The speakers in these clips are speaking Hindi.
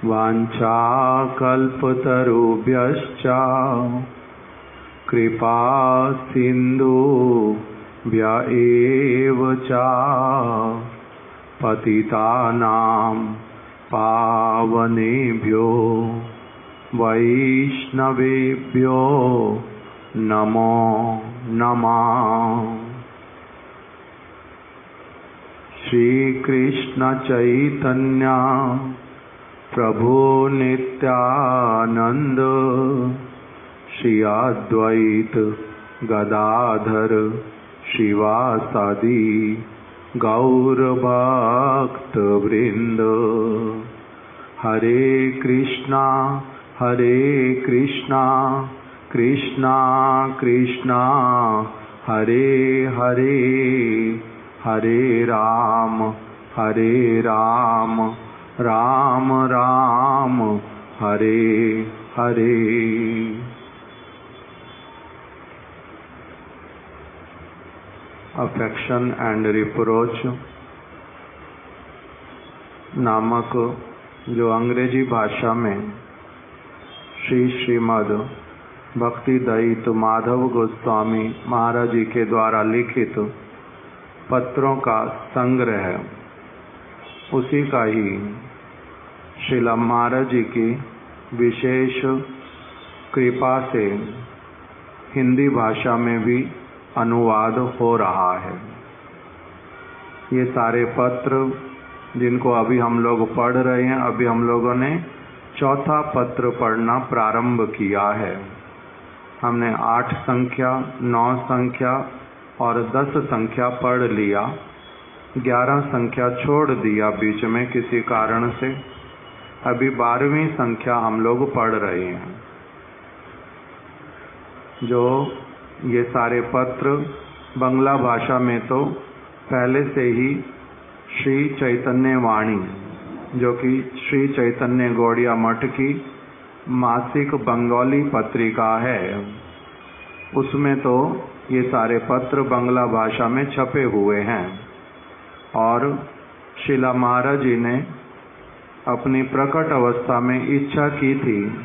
वाञ्छाकल्पतरुभ्यश्च कृपा सिन्धुभ्य एव च पतितानां पावनेभ्यो वैष्णवेभ्यो नमो नमः। श्री कृष्ण चैतन्य प्रभु नित्यानंद श्री अद्वैत गदाधर शिवासादि गौर भक्त वृंद। हरे कृष्णा कृष्णा कृष्णा हरे हरे, हरे Ram Ram Ram Hare Hare. Affection and reproach नामक जो अंग्रेजी भाषा में श्रीमद् भक्ति दयित माधव गोस्वामी महाराज जी के द्वारा लिखित पत्रों का संग्रह है, उसी का ही श्रीला महाराज जी की विशेष कृपा से हिंदी भाषा में भी अनुवाद हो रहा है। ये सारे पत्र जिनको अभी हम लोग पढ़ रहे हैं, अभी हम लोगों ने चौथा पत्र पढ़ना प्रारंभ किया है। हमने 8 संख्या, 9 संख्या और 10 संख्या पढ़ लिया, 11 संख्या छोड़ दिया बीच में किसी कारण से। अभी 12वीं संख्या हम लोग पढ़ रहे हैं। जो ये सारे पत्र बंगला भाषा में तो पहले से ही श्री चैतन्य वाणी, जो कि श्री चैतन्य गौड़िया मठ की मासिक बंगाली पत्रिका है, उसमें तो ये सारे पत्र बंगला भाषा में छपे हुए हैं। और शिला महाराज जी ने अपनी प्रकट अवस्था में इच्छा की थी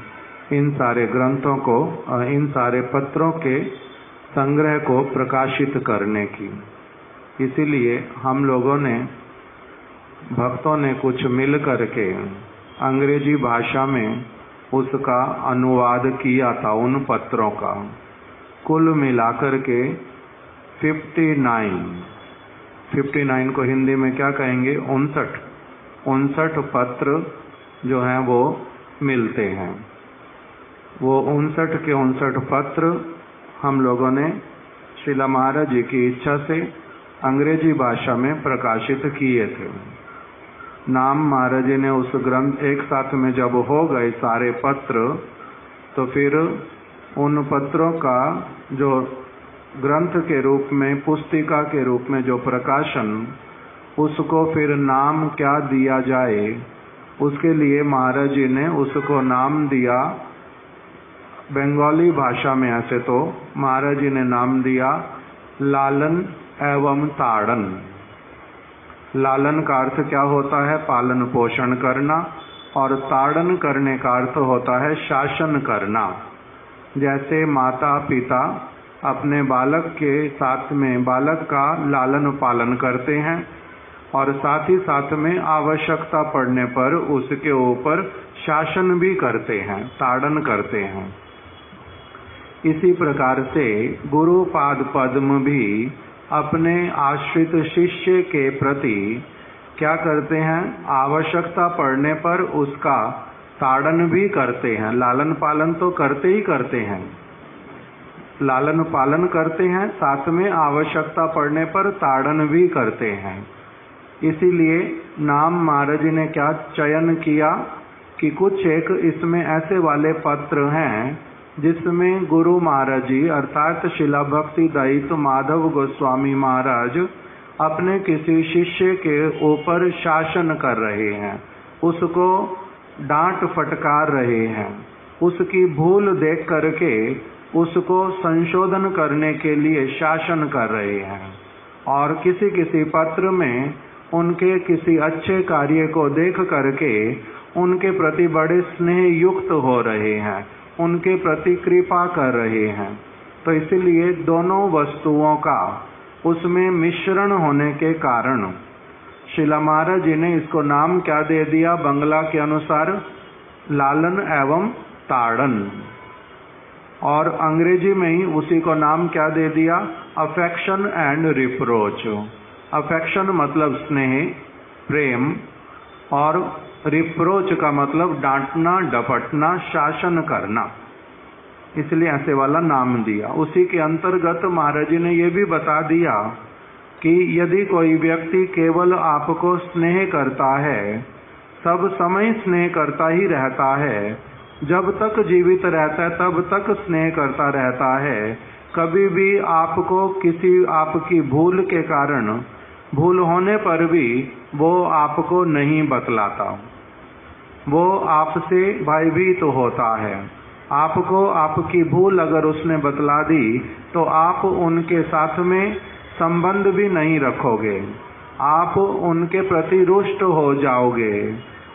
इन सारे ग्रंथों को, इन सारे पत्रों के संग्रह को प्रकाशित करने की। इसीलिए हम लोगों ने, भक्तों ने कुछ मिल करके अंग्रेजी भाषा में उसका अनुवाद किया था, उन पत्रों का। कुल मिलाकर के 59 को हिंदी में क्या कहेंगे, 59 पत्र जो हैं वो मिलते हैं। वो 59 के 59 पत्र हम लोगों ने श्रीला महाराज जी की इच्छा से अंग्रेजी भाषा में प्रकाशित किए थे। नाम महाराज जी ने उस ग्रंथ एक साथ में जब हो गए सारे पत्र, तो फिर उन पत्रों का जो ग्रंथ के रूप में, पुस्तिका के रूप में जो प्रकाशन, उसको फिर नाम क्या दिया जाए, उसके लिए महाराज जी ने उसको नाम दिया बंगाली भाषा में। ऐसे तो महाराज जी ने नाम दिया लालन एवं ताड़न। लालन का अर्थ क्या होता है, पालन पोषण करना, और ताड़न करने का अर्थ होता है शासन करना। जैसे माता पिता अपने बालक के साथ में बालक का लालन पालन करते हैं और साथ ही साथ में आवश्यकता पड़ने पर उसके ऊपर शासन भी करते हैं, ताड़न करते हैं। इसी प्रकार से गुरुपाद पद्म भी अपने आश्रित शिष्य के प्रति क्या करते हैं, आवश्यकता पड़ने पर उसका ताड़न भी करते हैं। लालन पालन तो करते ही करते हैं, लालन पालन करते हैं, साथ में आवश्यकता पड़ने पर ताड़न भी करते हैं। इसीलिए नाम महाराज जी ने क्या चयन किया कि कुछ एक इसमें ऐसे वाले पत्र हैं जिसमें गुरु महाराज जी अर्थात शिला भक्ति दयित माधव गोस्वामी महाराज अपने किसी शिष्य के ऊपर शासन कर रहे हैं, उसको डांट फटकार रहे हैं, उसकी भूल देख करके उसको संशोधन करने के लिए शासन कर रहे हैं। और किसी किसी पत्र में उनके किसी अच्छे कार्य को देख करके उनके प्रति बड़े स्नेह युक्त हो रहे हैं, उनके प्रति कृपा कर रहे हैं। तो इसलिए दोनों वस्तुओं का उसमें मिश्रण होने के कारण शिला महाराज जी ने इसको नाम क्या दे दिया? बंगला के अनुसार लालन एवं ताड़न, और अंग्रेजी में ही उसी को नाम क्या दे दिया? Affection and reproach. अफेक्शन मतलब स्नेह, प्रेम, और रिप्रोच का मतलब डांटना, डपटना, शासन करना, इसलिए ऐसे वाला नाम दिया। उसी के अंतर्गत महाराज जी ने ये भी बता दिया कि यदि कोई व्यक्ति केवल आपको स्नेह करता है, सब समय स्नेह करता ही रहता है, जब तक जीवित रहता है तब तक स्नेह करता रहता है, कभी भी आपको किसी आपकी भूल के कारण, भूल होने पर भी वो आपको नहीं बतलाता, वो आपसे भयभीत होता है। आपको आपकी भूल अगर उसने बतला दी तो आप उनके साथ में संबंध भी नहीं रखोगे, आप उनके प्रति रुष्ट हो जाओगे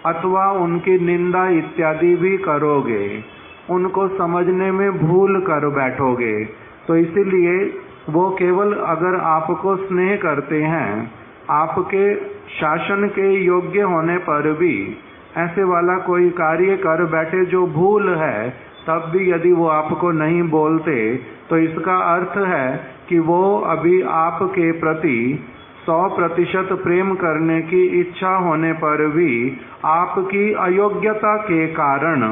अथवा उनकी निंदा इत्यादि भी करोगे, उनको समझने में भूल कर बैठोगे। तो इसीलिए वो केवल अगर आपको स्नेह करते हैं, आपके शासन के योग्य होने पर भी ऐसे वाला कोई कार्य कर बैठे जो भूल है, तब भी यदि वो आपको नहीं बोलते तो इसका अर्थ है कि वो अभी आपके प्रति 100% प्रेम करने की इच्छा होने पर भी आपकी अयोग्यता के कारण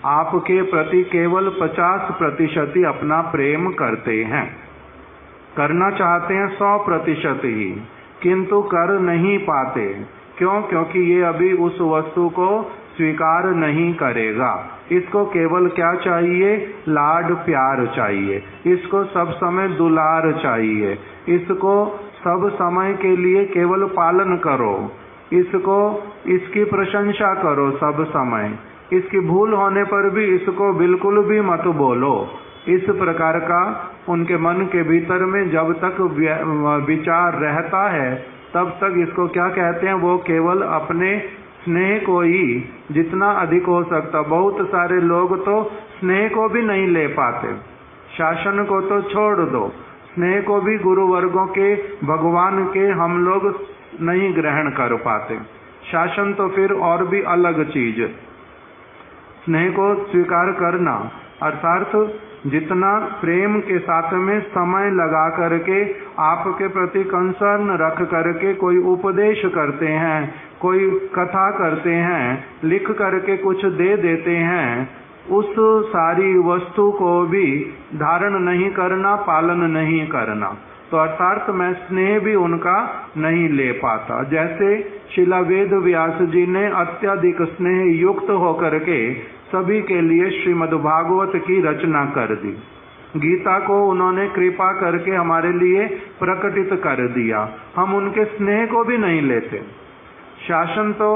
आपके प्रति केवल 50% ही अपना प्रेम करते हैं। करना चाहते हैं 100% ही, किंतु कर नहीं पाते। क्यों? क्योंकि ये अभी उस वस्तु को स्वीकार नहीं करेगा। इसको केवल क्या चाहिए? लाड प्यार चाहिए, इसको सब समय दुलार चाहिए, इसको सब समय के लिए केवल पालन करो, इसको इसकी प्रशंसा करो सब समय, इसकी भूल होने पर भी इसको बिल्कुल भी मत बोलो। इस प्रकार का उनके मन के भीतर में जब तक विचार रहता है तब तक इसको क्या कहते हैं? वो केवल अपने स्नेह को ही जितना अधिक हो सकता, बहुत सारे लोग तो स्नेह को भी नहीं ले पाते, शासन को तो छोड़ दो, स्नेह को भी गुरु वर्गों के, भगवान के हम लोग नहीं ग्रहण कर पाते। शासन तो फिर और भी अलग चीज। स्नेह को स्वीकार करना अर्थात जितना प्रेम के साथ में समय लगा करके आपके प्रति कंसर्न रख करके कोई उपदेश करते हैं, कोई कथा करते हैं, लिख करके कुछ दे देते हैं, उस सारी वस्तु को भी धारण नहीं करना, पालन नहीं करना, तो अर्थात मैं स्नेह भी उनका नहीं ले पाता। जैसे शिला वेद व्यास जी ने अत्यधिक स्नेह युक्त होकर के सभी के लिए श्रीमद् भागवत की रचना कर दी, गीता को उन्होंने कृपा करके हमारे लिए प्रकटित कर दिया, हम उनके स्नेह को भी नहीं लेते। शासन तो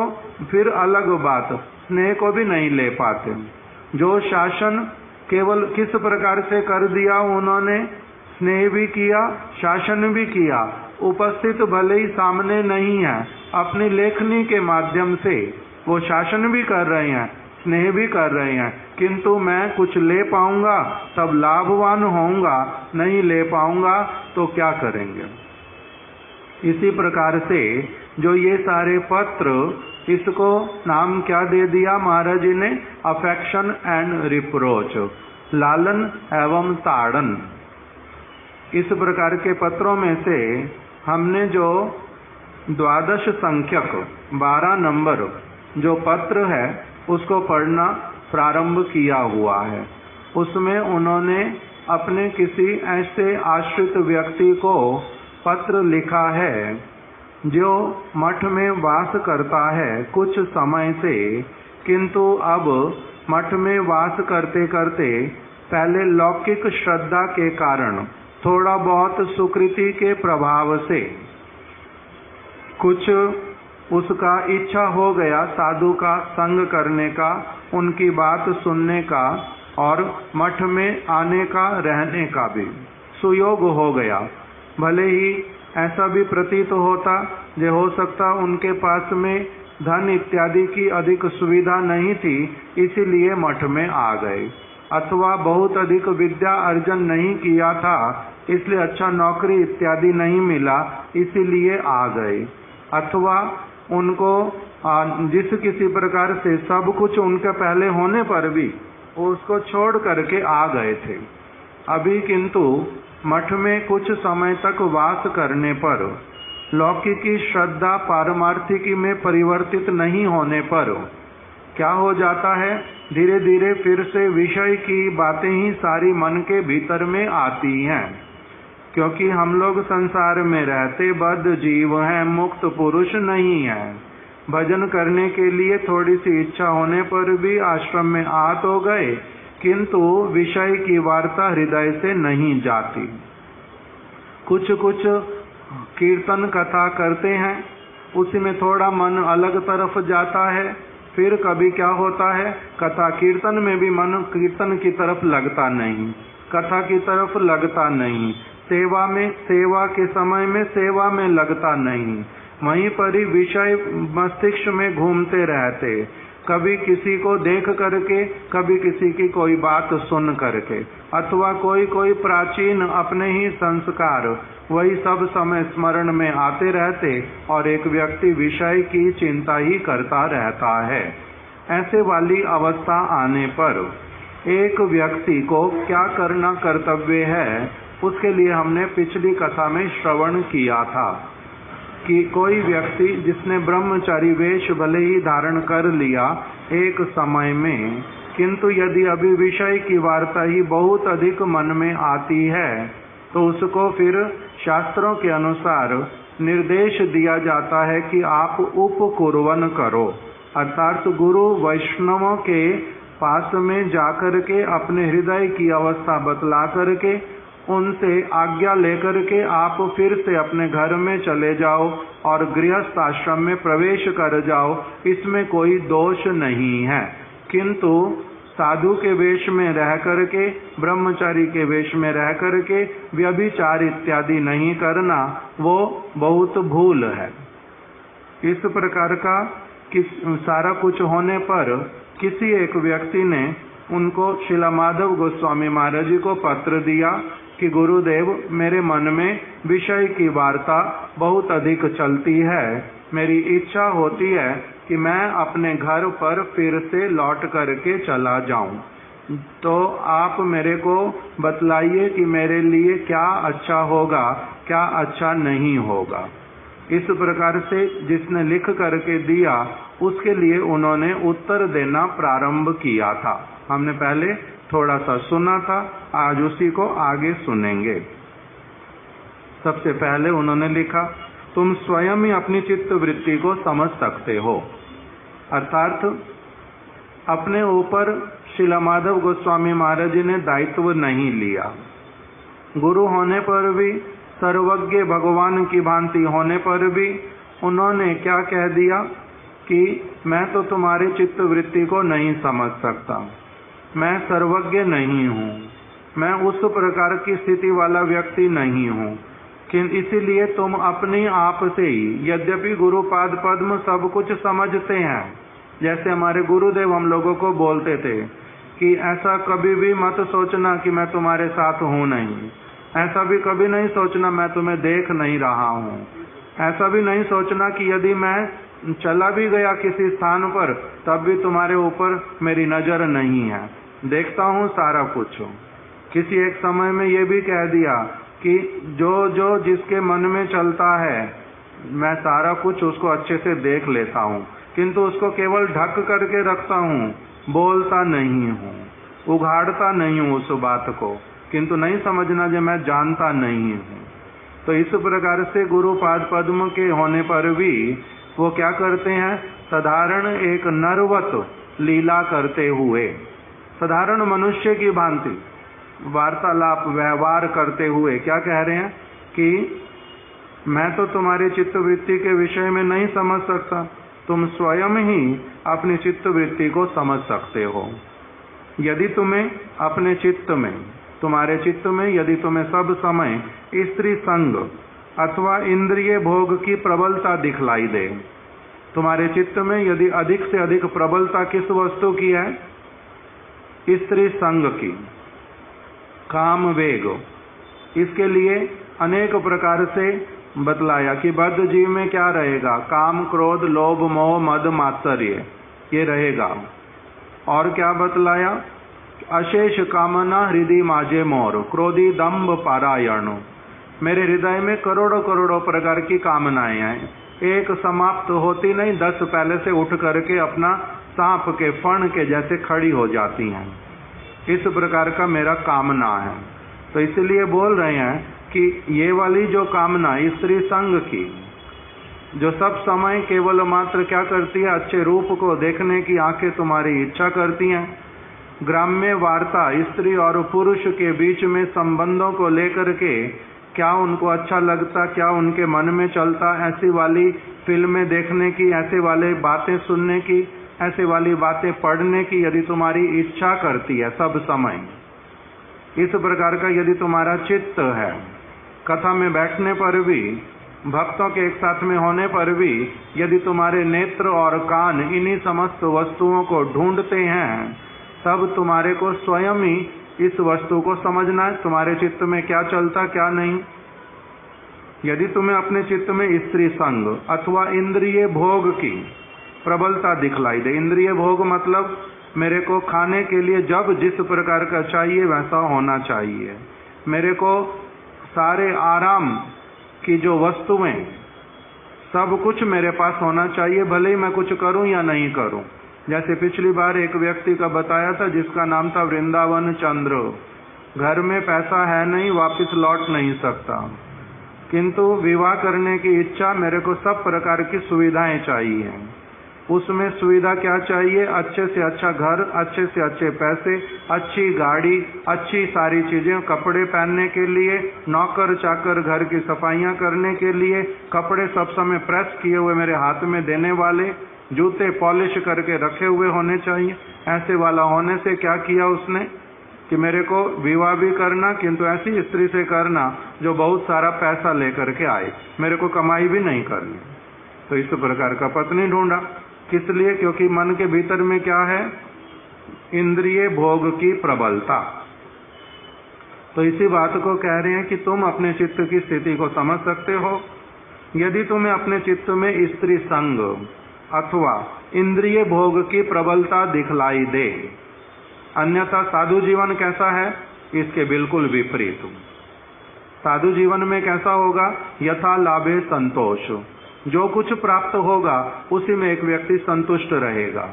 फिर अलग बात, स्नेह को भी नहीं ले पाते। जो शासन केवल किस प्रकार से कर दिया उन्होंने, स्नेह भी किया, शासन भी किया, उपस्थित भले ही सामने नहीं है, अपनी लेखनी के माध्यम से वो शासन भी कर रहे हैं, स्नेह भी कर रहे हैं, किंतु मैं कुछ ले पाऊंगा तब लाभवान होऊंगा, नहीं ले पाऊंगा तो क्या करेंगे। इसी प्रकार से जो ये सारे पत्र, इसको नाम क्या दे दिया महाराज जी ने? अफेक्शन एंड रिप्रोच, लालन एवं ताड़न। इस प्रकार के पत्रों में से हमने जो 12 संख्यक 12 नंबर जो पत्र है उसको पढ़ना प्रारंभ किया हुआ है। उसमें उन्होंने अपने किसी ऐसे आश्रित व्यक्ति को पत्र लिखा है जो मठ में वास करता है कुछ समय से, किंतु अब मठ में वास करते करते पहले लौकिक श्रद्धा के कारण, थोड़ा बहुत सुकृति के प्रभाव से कुछ उसका इच्छा हो गया साधु का संग करने का, उनकी बात सुनने का और मठ में आने का, रहने का भी सुयोग हो गया। भले ही ऐसा भी प्रतीत होता जो हो सकता उनके पास में धन इत्यादि की अधिक सुविधा नहीं थी, इसीलिए मठ में आ गए। अथवा बहुत अधिक विद्या अर्जन नहीं किया था, इसलिए अच्छा नौकरी इत्यादि नहीं मिला, इसीलिए आ गए। अथवा उनको जिस किसी प्रकार से सब कुछ उनके पहले होने पर भी उसको छोड़ करके आ गए थे। अभी किंतु मठ में कुछ समय तक वास करने पर लौकिकी श्रद्धा पारमार्थिकी में परिवर्तित नहीं होने पर क्या हो जाता है, धीरे धीरे फिर से विषय की बातें ही सारी मन के भीतर में आती हैं। क्योंकि हम लोग संसार में रहते बद्ध जीव हैं, मुक्त पुरुष नहीं है। भजन करने के लिए थोड़ी सी इच्छा होने पर भी आश्रम में आ तो गए, किंतु विषय की वार्ता हृदय से नहीं जाती। कुछ कुछ कीर्तन कथा करते हैं, उसी में थोड़ा मन अलग तरफ जाता है। फिर कभी क्या होता है, कथा कीर्तन में भी मन कीर्तन की तरफ लगता नहीं, कथा की तरफ लगता नहीं, सेवा में, सेवा के समय में सेवा में लगता नहीं, वहीं पर ही विषय मस्तिष्क में घूमते रहते, कभी किसी को देख करके, कभी किसी की कोई बात सुन करके, अथवा कोई प्राचीन अपने ही संस्कार वही सब समय स्मरण में आते रहते और एक व्यक्ति विषय की चिंता ही करता रहता है। ऐसे वाली अवस्था आने पर एक व्यक्ति को क्या करना कर्तव्य है, उसके लिए हमने पिछली कथा में श्रवण किया था कि कोई व्यक्ति जिसने ब्रह्मचारी वेश भले ही धारण कर लिया एक समय में, किंतु यदि अभी विषय की वार्ता ही बहुत अधिक मन में आती है तो उसको फिर शास्त्रों के अनुसार निर्देश दिया जाता है कि आप उपकुर्वन करो, अर्थात गुरु वैष्णवों के पास में जाकर के अपने हृदय की अवस्था बतला करके उनसे आज्ञा लेकर के आप फिर से अपने घर में चले जाओ और गृहस्थ आश्रम में प्रवेश कर जाओ, इसमें कोई दोष नहीं है। किंतु साधु के वेश में रह करके, ब्रह्मचारी के वेश में रह करके व्यभिचार इत्यादि नहीं करना, वो बहुत भूल है। इस प्रकार का सारा कुछ होने पर किसी एक व्यक्ति ने उनको श्रील माधव गोस्वामी महाराज जी को पत्र दिया कि गुरुदेव, मेरे मन में विषय की वार्ता बहुत अधिक चलती है, मेरी इच्छा होती है कि मैं अपने घर पर फिर से लौट करके चला जाऊं, तो आप मेरे को बतलाइए कि मेरे लिए क्या अच्छा होगा, क्या अच्छा नहीं होगा। इस प्रकार से जिसने लिख करके दिया उसके लिए उन्होंने उत्तर देना प्रारंभ किया था। हमने पहले थोड़ा सा सुना था, आज उसी को आगे सुनेंगे। सबसे पहले उन्होंने लिखा, तुम स्वयं ही अपनी चित्त वृत्ति को समझ सकते हो, अर्थात अपने ऊपर श्रील माधव गोस्वामी महाराज जी ने दायित्व नहीं लिया। गुरु होने पर भी, सर्वज्ञ भगवान की भांति होने पर भी उन्होंने क्या कह दिया कि मैं तो तुम्हारी चित्त वृत्ति को नहीं समझ सकता, मैं सर्वज्ञ नहीं हूँ, मैं उस प्रकार की स्थिति वाला व्यक्ति नहीं हूँ, कि इसीलिए तुम अपने आप से ही, यद्यपि गुरुपाद पद्म सब कुछ समझते हैं, जैसे हमारे गुरुदेव हम लोगों को बोलते थे कि ऐसा कभी भी मत सोचना कि मैं तुम्हारे साथ हूँ नहीं, ऐसा भी कभी नहीं सोचना मैं तुम्हें देख नहीं रहा हूँ, ऐसा भी नहीं सोचना कि यदि मैं चला भी गया किसी स्थान पर तब भी तुम्हारे ऊपर मेरी नजर नहीं है, देखता हूँ सारा कुछ। किसी एक समय में ये भी कह दिया कि जो जो जिसके मन में चलता है मैं सारा कुछ उसको अच्छे से देख लेता हूँ, किंतु उसको केवल ढक करके रखता हूँ, बोलता नहीं हूँ, उघाड़ता नहीं हूँ उस बात को, किंतु नहीं समझना जो मैं जानता नहीं हूँ। तो इस प्रकार से गुरुपाद पद्म के होने पर भी वो क्या करते हैं, साधारण एक नरवत लीला करते हुए, साधारण मनुष्य की भांति वार्तालाप व्यवहार करते हुए क्या कह रहे हैं कि मैं तो तुम्हारी चित्तवृत्ति के विषय में नहीं समझ सकता, तुम स्वयं ही अपनी चित्तवृत्ति को समझ सकते हो। यदि तुम्हें अपने चित्त में, तुम्हारे चित्त में यदि तुम्हें सब समय स्त्री संग अथवा इंद्रिय भोग की प्रबलता दिखलाई दे, तुम्हारे चित्त में यदि अधिक से अधिक प्रबलता किस वस्तु की है? स्त्री संग की, काम वेग। इसके लिए अनेक प्रकार से बतलाया कि बद्ध जीव में क्या रहेगा? काम, क्रोध, लोभ, मोह, मद, मात्सर्य, ये रहेगा। और क्या बतलाया? अशेष कामना हृदय माजे मोर, क्रोधी दंभ पारायण। मेरे हृदय में करोड़ों करोड़ों प्रकार की कामनाएं हैं, एक समाप्त होती नहीं, 10 पहले से उठ करके अपना सांप के फण के जैसे खड़ी हो जाती हैं। इस प्रकार का मेरा कामना है। तो इसलिए बोल रहे हैं कि ये वाली जो कामना स्त्री संग की, जो सब समय केवल मात्र क्या करती है? अच्छे रूप को देखने की आंखें तुम्हारी इच्छा करती हैं। ग्राम्य वार्ता स्त्री और पुरुष के बीच में संबंधों को लेकर के क्या उनको अच्छा लगता, क्या उनके मन में चलता, ऐसी वाली फिल्में देखने की, ऐसे वाले बातें सुनने की, ऐसे वाली बातें पढ़ने की यदि तुम्हारी इच्छा करती है सब समय, इस प्रकार का यदि तुम्हारा चित्त है, कथा में बैठने पर भी, भक्तों के एक साथ में होने पर भी यदि तुम्हारे नेत्र और कान इन्हीं समस्त वस्तुओं को ढूंढते हैं, तब तुम्हारे को स्वयं ही इस वस्तु को समझना है, तुम्हारे चित्त में क्या चलता क्या नहीं। यदि तुम्हें अपने चित्त में स्त्री संग अथवा इंद्रिय भोग की प्रबलता दिखलाई दे, इंद्रिय भोग मतलब मेरे को खाने के लिए जब जिस प्रकार का चाहिए वैसा होना चाहिए, मेरे को सारे आराम की जो वस्तुएं सब कुछ मेरे पास होना चाहिए, भले ही मैं कुछ करूं या नहीं करूं। जैसे पिछली बार एक व्यक्ति का बताया था जिसका नाम था वृंदावन चंद्र। घर में पैसा है नहीं, वापस लौट नहीं सकता, किंतु विवाह करने की इच्छा, मेरे को सब प्रकार की सुविधाएं चाहिए। उसमें सुविधा क्या चाहिए? अच्छे से अच्छा घर, अच्छे से अच्छे पैसे, अच्छी गाड़ी, अच्छी सारी चीजें, कपड़े पहनने के लिए, नौकर चाकर घर की सफाइयां करने के लिए, कपड़े सब समय प्रेस किए हुए मेरे हाथ में देने वाले, जूते पॉलिश करके रखे हुए होने चाहिए। ऐसे वाला होने से क्या किया उसने कि मेरे को विवाह भी करना, किंतु ऐसी स्त्री से करना जो बहुत सारा पैसा लेकर के आए, मेरे को कमाई भी नहीं करनी। तो इस प्रकार का पत्नी ढूंढा। किस लिए? क्योंकि मन के भीतर में क्या है? इंद्रिय भोग की प्रबलता। तो इसी बात को कह रहे हैं कि तुम अपने चित्त की स्थिति को समझ सकते हो। यदि तुम्हें अपने चित्त में स्त्री संग अथवा इंद्रिय भोग की प्रबलता दिखलाई दे, अन्यथा साधु जीवन कैसा है? इसके बिल्कुल विपरीत। साधु जीवन में कैसा होगा? यथा लाभे संतोष, जो कुछ प्राप्त होगा उसी में एक व्यक्ति संतुष्ट रहेगा।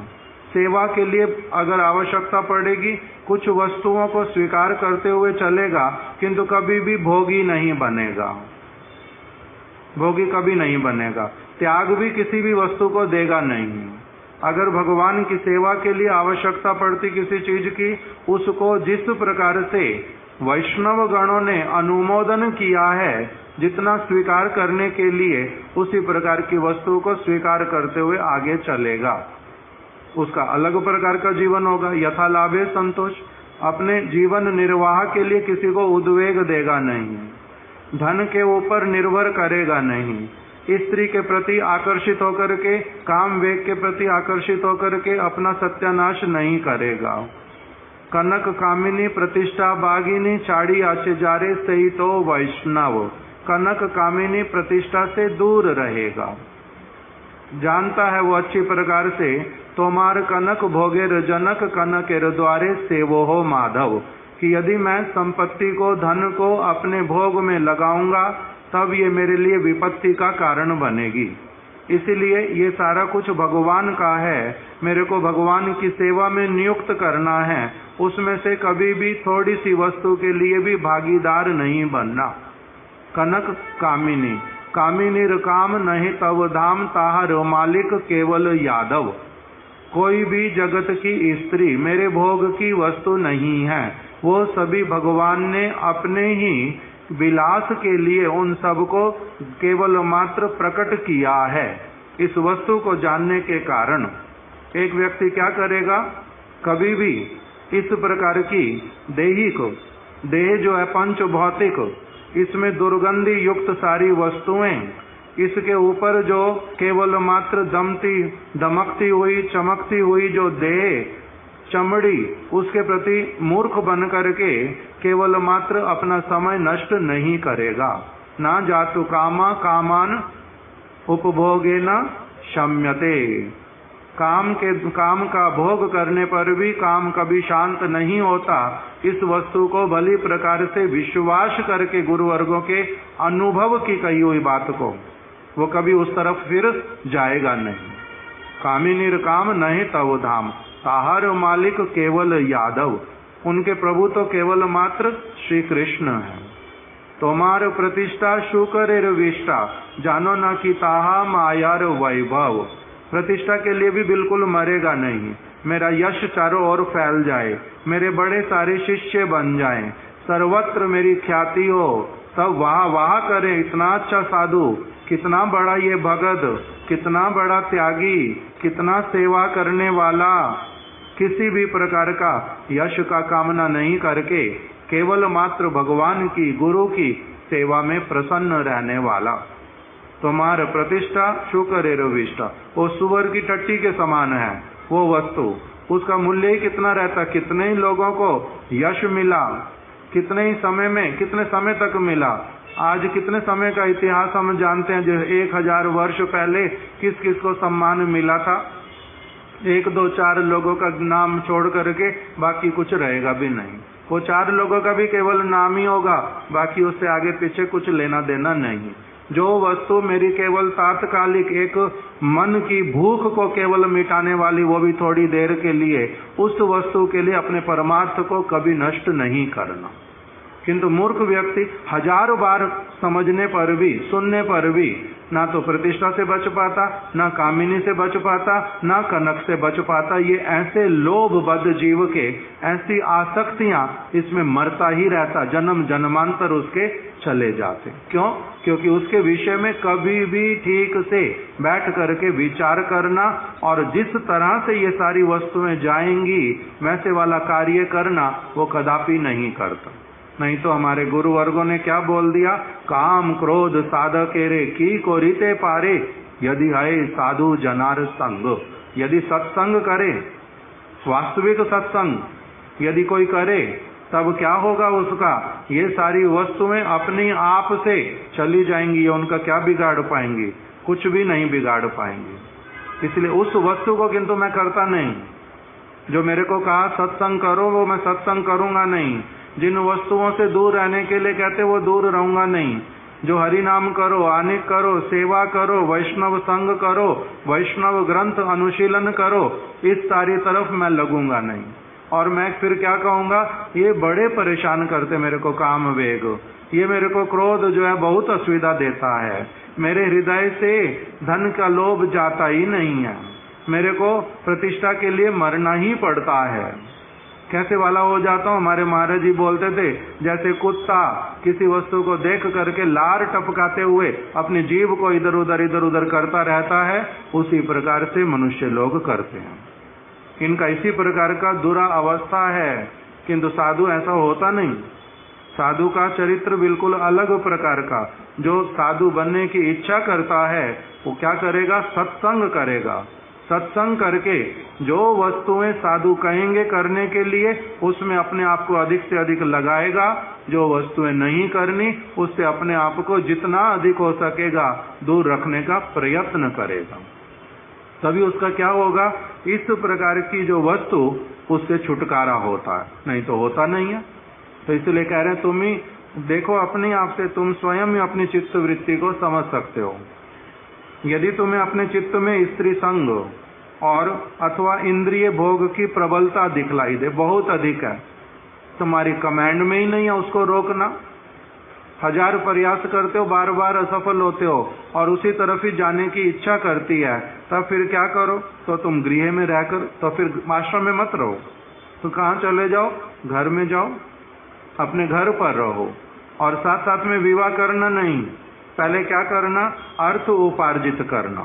सेवा के लिए अगर आवश्यकता पड़ेगी, कुछ वस्तुओं को स्वीकार करते हुए चलेगा, किंतु कभी भी भोगी नहीं बनेगा, भोगी कभी नहीं बनेगा। त्याग भी किसी भी वस्तु को देगा नहीं। अगर भगवान की सेवा के लिए आवश्यकता पड़ती किसी चीज की, उसको जिस प्रकार से वैष्णव गणों ने अनुमोदन किया है, जितना स्वीकार करने के लिए, उसी प्रकार की वस्तु को स्वीकार करते हुए आगे चलेगा। उसका अलग प्रकार का जीवन होगा। यथा लाभे संतोष, अपने जीवन निर्वाह के लिए किसी को उद्वेग देगा नहीं, धन के ऊपर निर्भर करेगा नहीं, स्त्री के प्रति आकर्षित होकर के, काम वेग के प्रति आकर्षित होकर के अपना सत्यानाश नहीं करेगा। कनक कामिनी प्रतिष्ठा बागिनी चाड़ी आचे जारे सही तो वैष्णव, कनक कामिनी प्रतिष्ठा से दूर रहेगा। जानता है वो अच्छी प्रकार से, तोमार कनक भोगेर जनक कनकेर द्वारे सेवो हो माधव, कि यदि मैं संपत्ति को, धन को अपने भोग में लगाऊंगा तब ये मेरे लिए विपत्ति का कारण बनेगी। इसीलिए ये सारा कुछ भगवान का है, मेरे को भगवान की सेवा में नियुक्त करना है, उसमें से कभी भी थोड़ी सी वस्तु के लिए भी भागीदार नहीं बनना। कनक कामिनी, कामिनीर काम नहीं तव धाम, ताहर मालिक केवल यादव। कोई भी जगत की स्त्री मेरे भोग की वस्तु नहीं है, वो सभी भगवान ने अपने ही विलास के लिए उन सबको केवल मात्र प्रकट किया है। इस वस्तु को जानने के कारण एक व्यक्ति क्या करेगा? कभी भी इस प्रकार की देहिक, देह जो है पंच भौतिक, इसमें दुर्गंधि युक्त सारी वस्तुएं, इसके ऊपर जो केवल मात्र दमकती हुई चमकती हुई जो देह चमड़ी, उसके प्रति मूर्ख बन करके केवल मात्र अपना समय नष्ट नहीं करेगा। ना जातु कामान उपभोगेन शम्यते। काम का भोग करने पर भी काम कभी शांत नहीं होता। इस वस्तु को भली प्रकार से विश्वास करके गुरुवर्गों के अनुभव की कही हुई बात को वो कभी उस तरफ फिर जाएगा नहीं। कामी निर्काम नहीं तव धाम, ताहर मालिक केवल यादव। उनके प्रभु तो केवल मात्र श्री कृष्ण है। तोमार प्रतिष्ठा शुकर विष्टा, जानो न कि ताहा मायार वैभव। प्रतिष्ठा के लिए भी बिल्कुल मरेगा नहीं। मेरा यश चारों ओर फैल जाए, मेरे बड़े सारे शिष्य बन जाएं, सर्वत्र मेरी ख्याति हो, सब वाह वाह करे। इतना अच्छा साधु, कितना बड़ा ये भगत, कितना बड़ा त्यागी, कितना सेवा करने वाला, किसी भी प्रकार का यश का कामना नहीं करके केवल मात्र भगवान की, गुरु की सेवा में प्रसन्न रहने वाला। तुम्हार प्रतिष्ठा शुकर विष्टा, वो सुअर की टट्टी के समान है वो वस्तु। उसका मूल्य ही कितना रहता। कितने ही लोगों को यश मिला, कितने ही समय में, कितने समय तक मिला। आज कितने समय का इतिहास हम जानते हैं। जो 1000 वर्ष पहले किस किस को सम्मान मिला था। 1 2 4 लोगों का नाम छोड़ करके बाकी कुछ रहेगा भी नहीं। वो 4 लोगों का भी केवल नाम ही होगा, बाकी उससे आगे पीछे कुछ लेना देना नहीं। जो वस्तु मेरी केवल तात्कालिक एक मन की भूख को केवल मिटाने वाली, वो भी थोड़ी देर के लिए, उस वस्तु के लिए अपने परमार्थ को कभी नष्ट नहीं करना। किंतु मूर्ख व्यक्ति 1000 बार समझने पर भी, सुनने पर भी ना तो प्रतिष्ठा से बच पाता, ना कामिनी से बच पाता, ना कनक से बच पाता। ये ऐसे लोभबद्ध जीव के, ऐसी आसक्तियां, इसमें मरता ही रहता। जन्म जन्मांतर उसके चले जाते। क्यों? क्योंकि उसके विषय में कभी भी ठीक से बैठ करके विचार करना और जिस तरह से ये सारी वस्तुएं जाएंगी वैसे वाला कार्य करना वो कदापि नहीं करता। नहीं तो हमारे गुरुवर्गों ने क्या बोल दिया, काम क्रोध साधके रे की को रीते पारे, यदि है साधु जनार संग। यदि सत्संग करे, वास्तविक सत्संग यदि कोई करे, तब क्या होगा उसका, ये सारी वस्तुएं अपनी आप से चली जाएंगी। उनका क्या बिगाड़ पाएंगी? कुछ भी नहीं बिगाड़ पाएंगी। इसलिए उस वस्तु को किंतु मैं करता नहीं। जो मेरे को कहा सत्संग करो, वो मैं सत्संग करूंगा नहीं। जिन वस्तुओं से दूर रहने के लिए कहते वो दूर रहूंगा नहीं। जो हरि नाम करो, आनिक करो, सेवा करो, वैष्णव संग करो, वैष्णव ग्रंथ अनुशीलन करो, इस सारी तरफ मैं लगूंगा नहीं। और मैं फिर क्या कहूंगा, ये बड़े परेशान करते मेरे को काम वेग, ये मेरे को क्रोध जो है बहुत असुविधा देता है। मेरे हृदय से धन का लोभ जाता ही नहीं है। मेरे को प्रतिष्ठा के लिए मरना ही पड़ता है। कैसे वाला हो जाता हूँ। हमारे महाराज जी बोलते थे, जैसे कुत्ता किसी वस्तु को देख करके लार टपकाते हुए अपनी जीभ को इधर उधर करता रहता है, उसी प्रकार से मनुष्य लोग करते हैं। इनका इसी प्रकार का दुरा अवस्था है। किंतु साधु ऐसा होता नहीं। साधु का चरित्र बिल्कुल अलग प्रकार का। जो साधु बनने की इच्छा करता है वो क्या करेगा, सत्संग करेगा। सत्संग करके जो वस्तुएं साधु कहेंगे करने के लिए, उसमें अपने आप को अधिक से अधिक लगाएगा। जो वस्तुएं नहीं करनी, उससे अपने आप को जितना अधिक हो सकेगा दूर रखने का प्रयत्न करेगा। तभी उसका क्या होगा, इस प्रकार की जो वस्तु, उससे छुटकारा होता है, नहीं तो होता नहीं है। तो इसलिए कह रहे हैं, तुम ही देखो अपने आप से, तुम स्वयं ही अपनी चित्त वृत्ति को समझ सकते हो। यदि तुम्हें अपने चित्त में स्त्री संग और अथवा इंद्रिय भोग की प्रबलता दिखलाई दे, बहुत अधिक है, तुम्हारी कमांड में ही नहीं है उसको रोकना। 1000 प्रयास करते हो, बार बार असफल होते हो और उसी तरफ ही जाने की इच्छा करती है, तब फिर क्या करो, तो तुम गृह में रहकर, तो फिर आश्रम में मत रहो, तो कहाँ चले जाओ, घर में जाओ, अपने घर पर रहो। और साथ साथ में विवाह करना नहीं, पहले क्या करना, अर्थ उपार्जित करना,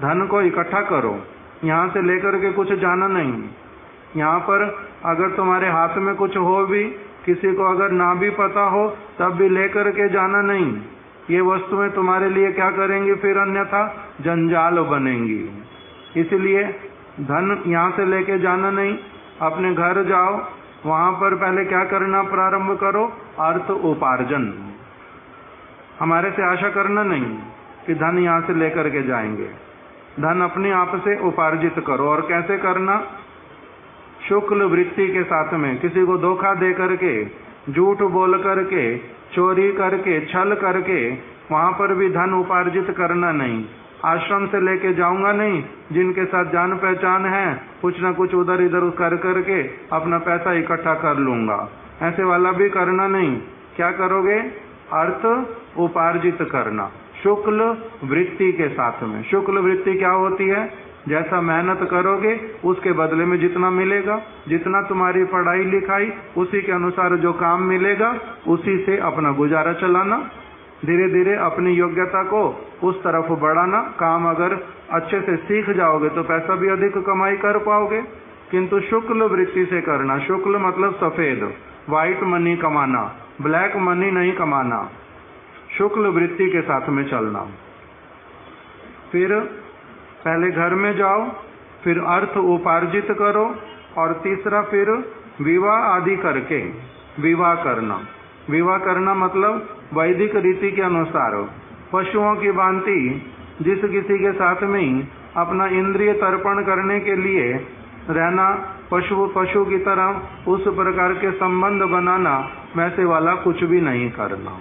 धन को इकट्ठा करो। यहाँ से लेकर के कुछ जाना नहीं। यहाँ पर अगर तुम्हारे हाथ में कुछ हो भी, किसी को अगर ना भी पता हो, तब भी लेकर के जाना नहीं। ये वस्तुएं तुम्हारे लिए क्या करेंगी फिर, अन्यथा जंजाल बनेंगी। इसलिए धन यहाँ से लेके जाना नहीं, अपने घर जाओ, वहां पर पहले क्या करना प्रारंभ करो, अर्थ उपार्जन। हमारे से आशा करना नहीं कि धन यहाँ से लेकर के जाएंगे, धन अपने आप से उपार्जित करो। और कैसे करना, शुक्ल वृत्ति के साथ में, किसी को धोखा दे करके, झूठ बोल करके, चोरी करके, छल करके वहां पर भी धन उपार्जित करना नहीं। आश्रम से लेके जाऊंगा नहीं, जिनके साथ जान पहचान है कुछ ना कुछ उधर इधर कर करके अपना पैसा इकट्ठा कर लूंगा, ऐसे वाला भी करना नहीं। क्या करोगे, अर्थ उपार्जित करना शुक्ल वृत्ति के साथ में। शुक्ल वृत्ति क्या होती है, जैसा मेहनत करोगे उसके बदले में जितना मिलेगा, जितना तुम्हारी पढ़ाई लिखाई उसी के अनुसार जो काम मिलेगा उसी से अपना गुजारा चलाना, धीरे धीरे अपनी योग्यता को उस तरफ बढ़ाना। काम अगर अच्छे से सीख जाओगे तो पैसा भी अधिक कमाई कर पाओगे, किंतु शुक्ल वृत्ति से करना। शुक्ल मतलब सफेद, व्हाइट मनी कमाना, ब्लैक मनी नहीं कमाना, शुक्ल वृत्ति के साथ में चलना। फिर पहले घर में जाओ, फिर अर्थ उपार्जित करो, और तीसरा फिर विवाह आदि करके विवाह करना। विवाह करना मतलब वैदिक रीति के अनुसार पशुओं की भांति जिस किसी के साथ में अपना इंद्रिय तर्पण करने के लिए रहना, पशु की तरह उस प्रकार के संबंध बनाना, वैसे वाला कुछ भी नहीं करना।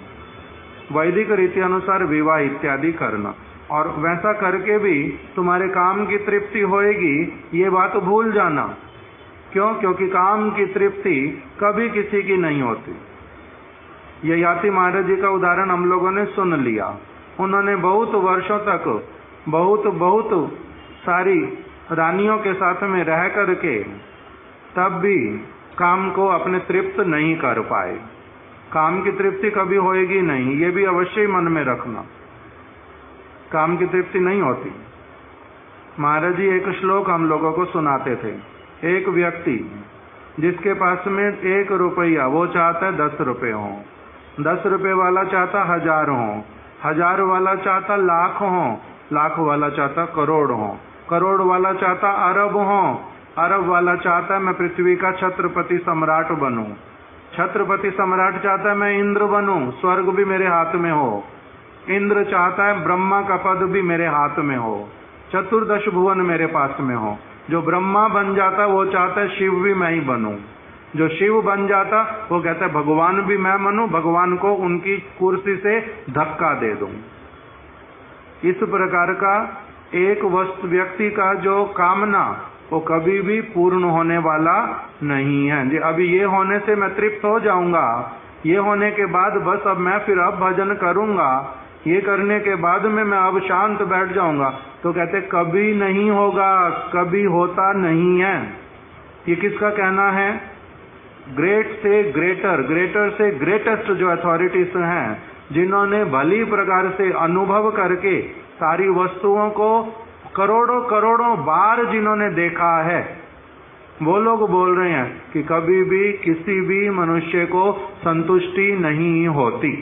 वैदिक रीति अनुसार विवाह इत्यादि करना, और वैसा करके भी तुम्हारे काम की तृप्ति होएगी, ये बात भूल जाना। क्यों? क्योंकि काम की तृप्ति कभी किसी की नहीं होती। ये याति महाराज जी का उदाहरण हम लोगों ने सुन लिया। उन्होंने बहुत वर्षों तक बहुत सारी रानियों के साथ में रह करके तब भी काम को अपने तृप्त नहीं कर पाए। काम की तृप्ति कभी होएगी नहीं, ये भी अवश्य ही मन में रखना। काम की तृप्ति नहीं होती। महाराज जी एक श्लोक हम लोगों को सुनाते थे। एक व्यक्ति जिसके पास में 1 रुपया, वो चाहता है 10 रुपये हो, 10 रुपये वाला चाहता 1000 हो, 1000 वाला चाहता लाख हो, लाख वाला चाहता करोड़ हो, करोड़ वाला चाहता अरब हो, अरब वाला चाहता है मैं पृथ्वी का छत्रपति सम्राट बनूं, छत्रपति सम्राट चाहता है मैं इंद्र बनूं, स्वर्ग भी मेरे हाथ में हो, इंद्र चाहता है ब्रह्मा का पद भी मेरे हाथ में हो, चतुर्दश भुवन मेरे पास में हो। जो ब्रह्मा बन जाता वो चाहता है शिव भी मैं ही बनूं, जो शिव बन जाता वो कहता है भगवान भी मैं बनूं, भगवान को उनकी कुर्सी से धक्का दे दूं। इस प्रकार का एक व्यक्ति का जो कामना वो कभी भी पूर्ण होने वाला नहीं है। जी अभी ये होने से मैं तृप्त हो जाऊंगा, ये होने के बाद बस अब मैं फिर अब भजन करूंगा, ये करने के बाद में मैं अब शांत बैठ जाऊंगा, तो कहते कभी नहीं होगा, कभी होता नहीं है। ये किसका कहना है? ग्रेट से ग्रेटर, ग्रेटर से ग्रेटेस्ट जो अथॉरिटीज हैं, जिन्होंने भली प्रकार से अनुभव करके सारी वस्तुओं को करोड़ों करोड़ों बार जिन्होंने देखा है, वो लोग बोल रहे हैं कि कभी भी किसी भी मनुष्य को संतुष्टि नहीं होती,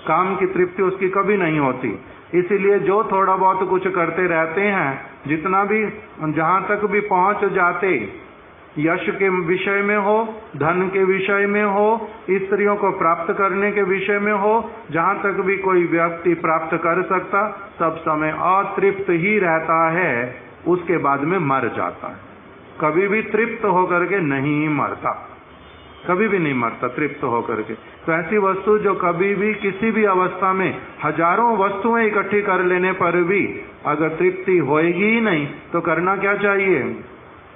काम की तृप्ति उसकी कभी नहीं होती। इसीलिए जो थोड़ा बहुत कुछ करते रहते हैं, जितना भी जहां तक भी पहुंच जाते, यश के विषय में हो, धन के विषय में हो, स्त्रियों को प्राप्त करने के विषय में हो, जहां तक भी कोई व्यक्ति प्राप्त कर सकता, सब समय अतृप्त ही रहता है, उसके बाद में मर जाता है। कभी भी तृप्त होकर के नहीं मरता, कभी भी नहीं मरता तृप्त होकर के। तो ऐसी वस्तु जो कभी भी किसी भी अवस्था में हजारों वस्तुएं इकट्ठी कर लेने पर भी अगर तृप्ति होएगी ही नहीं, तो करना क्या चाहिए?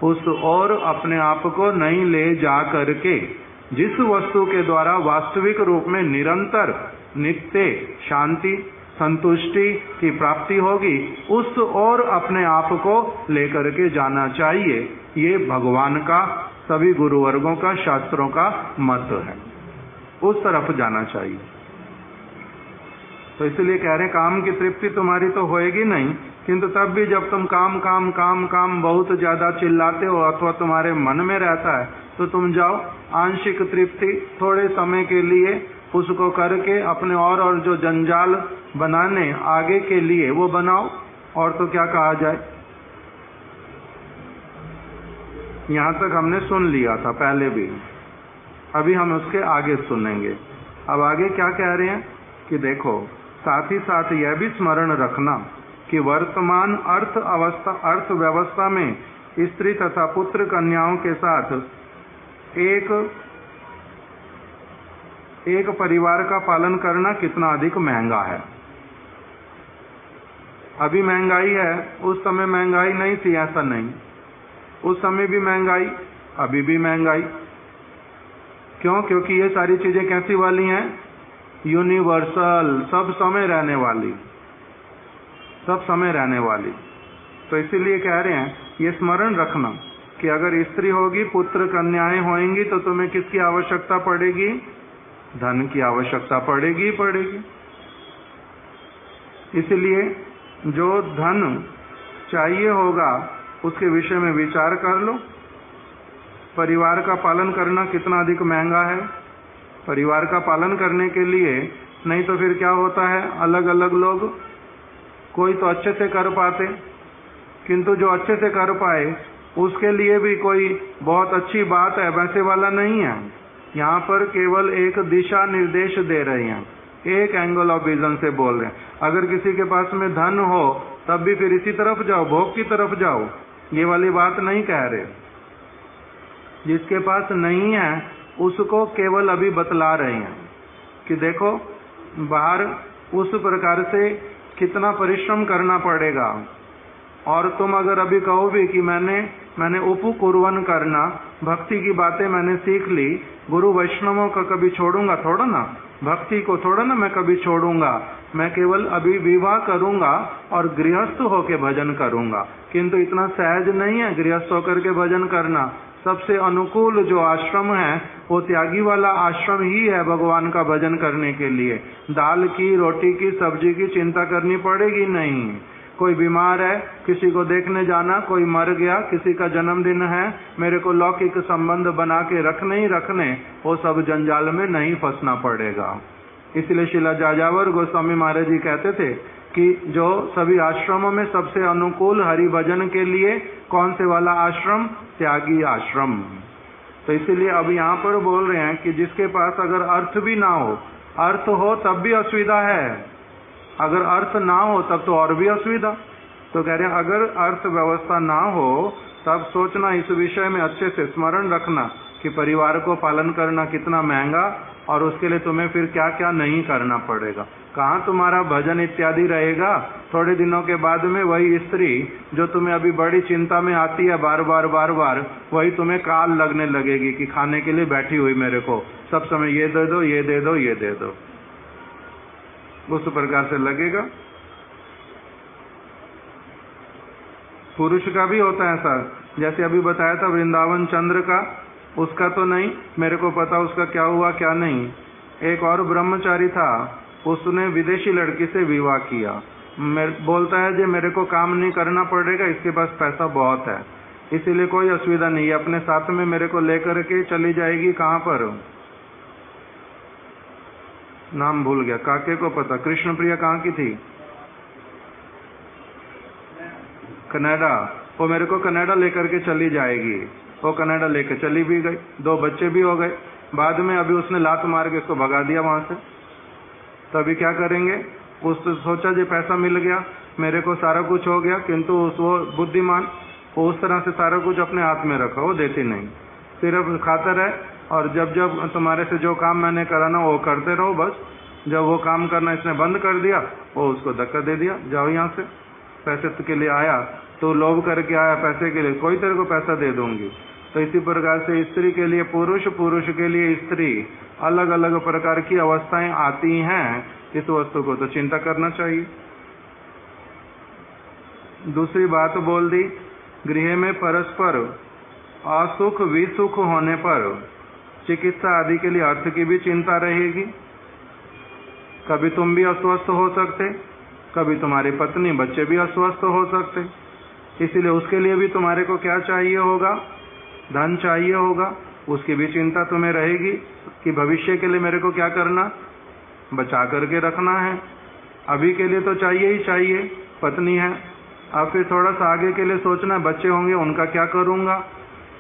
उस और अपने आप को नहीं ले जा करके जिस वस्तु के द्वारा वास्तविक रूप में निरंतर नित्य शांति संतुष्टि की प्राप्ति होगी, उस और अपने आप को लेकर के जाना चाहिए। ये भगवान का, सभी गुरुवर्गों का, शास्त्रों का मत है, उस तरफ जाना चाहिए। तो इसलिए कह रहे काम की तृप्ति तुम्हारी तो होएगी नहीं, किंतु तब भी जब तुम काम काम काम काम बहुत ज्यादा चिल्लाते हो अथवा तुम्हारे मन में रहता है, तो तुम जाओ आंशिक तृप्ति थोड़े समय के लिए उसको करके अपने और जो जंजाल बनाने आगे के लिए वो बनाओ, और तो क्या कहा जाए। यहाँ तक हमने सुन लिया था पहले भी, अभी हम उसके आगे सुनेंगे। अब आगे क्या कह रहे हैं कि देखो, साथ ही साथ यह भी स्मरण रखना कि वर्तमान अर्थव्यवस्था में स्त्री तथा पुत्र कन्याओं के साथ एक परिवार का पालन करना कितना अधिक महंगा है। अभी महंगाई है, उस समय महंगाई नहीं थी ऐसा नहीं, उस समय भी महंगाई, अभी भी महंगाई। क्यों? क्योंकि ये सारी चीजें कैसी वाली हैं? यूनिवर्सल, सब समय रहने वाली, सब समय रहने वाली। तो इसीलिए कह रहे हैं ये स्मरण रखना कि अगर स्त्री होगी, पुत्र कन्याएं होंगी, तो तुम्हें किसकी आवश्यकता पड़ेगी? धन की आवश्यकता पड़ेगी पड़ेगी। इसलिए जो धन चाहिए होगा उसके विषय में विचार कर लो। परिवार का पालन करना कितना अधिक महंगा है। परिवार का पालन करने के लिए नहीं तो फिर क्या होता है, अलग अलग लोग, कोई तो अच्छे से कर पाते, किंतु जो अच्छे से कर पाए उसके लिए भी कोई बहुत अच्छी बात है वैसे वाला नहीं है। यहाँ पर केवल एक दिशा निर्देश दे रहे हैं, एक एंगल ऑफ विजन से बोल रहे हैं। अगर किसी के पास में धन हो तब भी फिर इसी तरफ जाओ, भोग की तरफ जाओ, ये वाली बात नहीं कह रहे। जिसके पास नहीं है उसको केवल अभी बतला रहे हैं कि देखो बाहर उस प्रकार से कितना परिश्रम करना पड़ेगा। और तुम अगर अभी कहो भी कि मैंने उपकुर्वन करना, भक्ति की बातें मैंने सीख ली, गुरु वैष्णवों का कभी छोड़ूंगा थोड़ा ना, भक्ति को थोड़ा ना मैं कभी छोड़ूंगा, मैं केवल अभी विवाह करूंगा और गृहस्थ होकर भजन करूंगा। किंतु इतना सहज नहीं है गृहस्थ होकर के भजन करना। सबसे अनुकूल जो आश्रम है वो त्यागी वाला आश्रम ही है भगवान का भजन करने के लिए। दाल की, रोटी की, सब्जी की चिंता करनी पड़ेगी नहीं। कोई बीमार है, किसी को देखने जाना, कोई मर गया, किसी का जन्मदिन है, मेरे को लौकिक संबंध बना के रखने ही रखने, वो सब जंजाल में नहीं फंसना पड़ेगा। इसलिए शिला जाजावर गोस्वामी महाराज जी कहते थे कि जो सभी आश्रमों में सबसे अनुकूल हरि भजन के लिए कौन से वाला आश्रम? त्यागी आश्रम। तो इसीलिए अब यहाँ पर बोल रहे हैं कि जिसके पास अगर अर्थ भी ना हो, अर्थ हो तब भी असुविधा है, अगर अर्थ ना हो तब तो और भी असुविधा। तो कह रहे हैं अगर अर्थव्यवस्था ना हो तब सोचना, इस विषय में अच्छे से स्मरण रखना कि परिवार को पालन करना कितना महंगा, और उसके लिए तुम्हें फिर क्या क्या नहीं करना पड़ेगा। कहाँ तुम्हारा भजन इत्यादि रहेगा। थोड़े दिनों के बाद में वही स्त्री जो तुम्हें अभी बड़ी चिंता में आती है बार बार, वही तुम्हें काल लगने लगेगी कि खाने के लिए बैठी हुई मेरे को सब समय ये दे दो, ये दे दो, ये दे दो, उस प्रकार से लगेगा। पुरुष का भी होता है ऐसा, जैसे अभी बताया था वृंदावन चंद्र का, उसका तो नहीं मेरे को पता उसका क्या हुआ क्या नहीं। एक और ब्रह्मचारी था, उसने विदेशी लड़की से विवाह किया। बोलता है जी मेरे को काम नहीं करना पड़ेगा, इसके पास पैसा बहुत है, इसीलिए कोई असुविधा नहीं है, अपने साथ में मेरे को लेकर के चली जाएगी। कहाँ पर? नाम भूल गया, काके को पता। कृष्ण प्रिया कहाँ की थी? कनाडा। वो मेरे को कनाडा लेकर के चली जाएगी। वो कनाडा लेकर चली भी गई, 2 बच्चे भी हो गए। बाद में अभी उसने लात मार के उसको भगा दिया वहां से। तो अभी क्या करेंगे? उसने सोचा जी पैसा मिल गया, मेरे को सारा कुछ हो गया, किंतु वो बुद्धिमान, वो उस तरह से सारा कुछ अपने हाथ में रखा, वो देती नहीं, सिर्फ खाता रहे। और जब जब तुम्हारे से जो काम मैंने कराना वो करते रहो बस। जब वो काम करना इसने बंद कर दिया, वो उसको धक्का दे दिया, जाओ यहाँ से। पैसे के लिए आया तो लोभ करके आया पैसे के लिए, कोई तेरे को पैसा दे दूंगी। तो इसी प्रकार से स्त्री के लिए पुरुष, पुरुष के लिए स्त्री, अलग अलग प्रकार की अवस्थाएं आती हैं। इस वस्तु को तो चिंता करना चाहिए। दूसरी बात बोल दी, गृह में परस्पर असुख विसुख होने पर चिकित्सा आदि के लिए अर्थ की भी चिंता रहेगी। कभी तुम भी अस्वस्थ हो सकते, कभी तुम्हारी पत्नी बच्चे भी अस्वस्थ हो सकते। इसीलिए उसके लिए भी तुम्हारे को क्या चाहिए होगा? धन चाहिए होगा। उसकी भी चिंता तुम्हें रहेगी कि भविष्य के लिए मेरे को क्या करना, बचा करके रखना है। अभी के लिए तो चाहिए ही चाहिए, पत्नी है। अब फिर थोड़ा सा आगे के लिए सोचना, बच्चे होंगे उनका क्या करूँगा,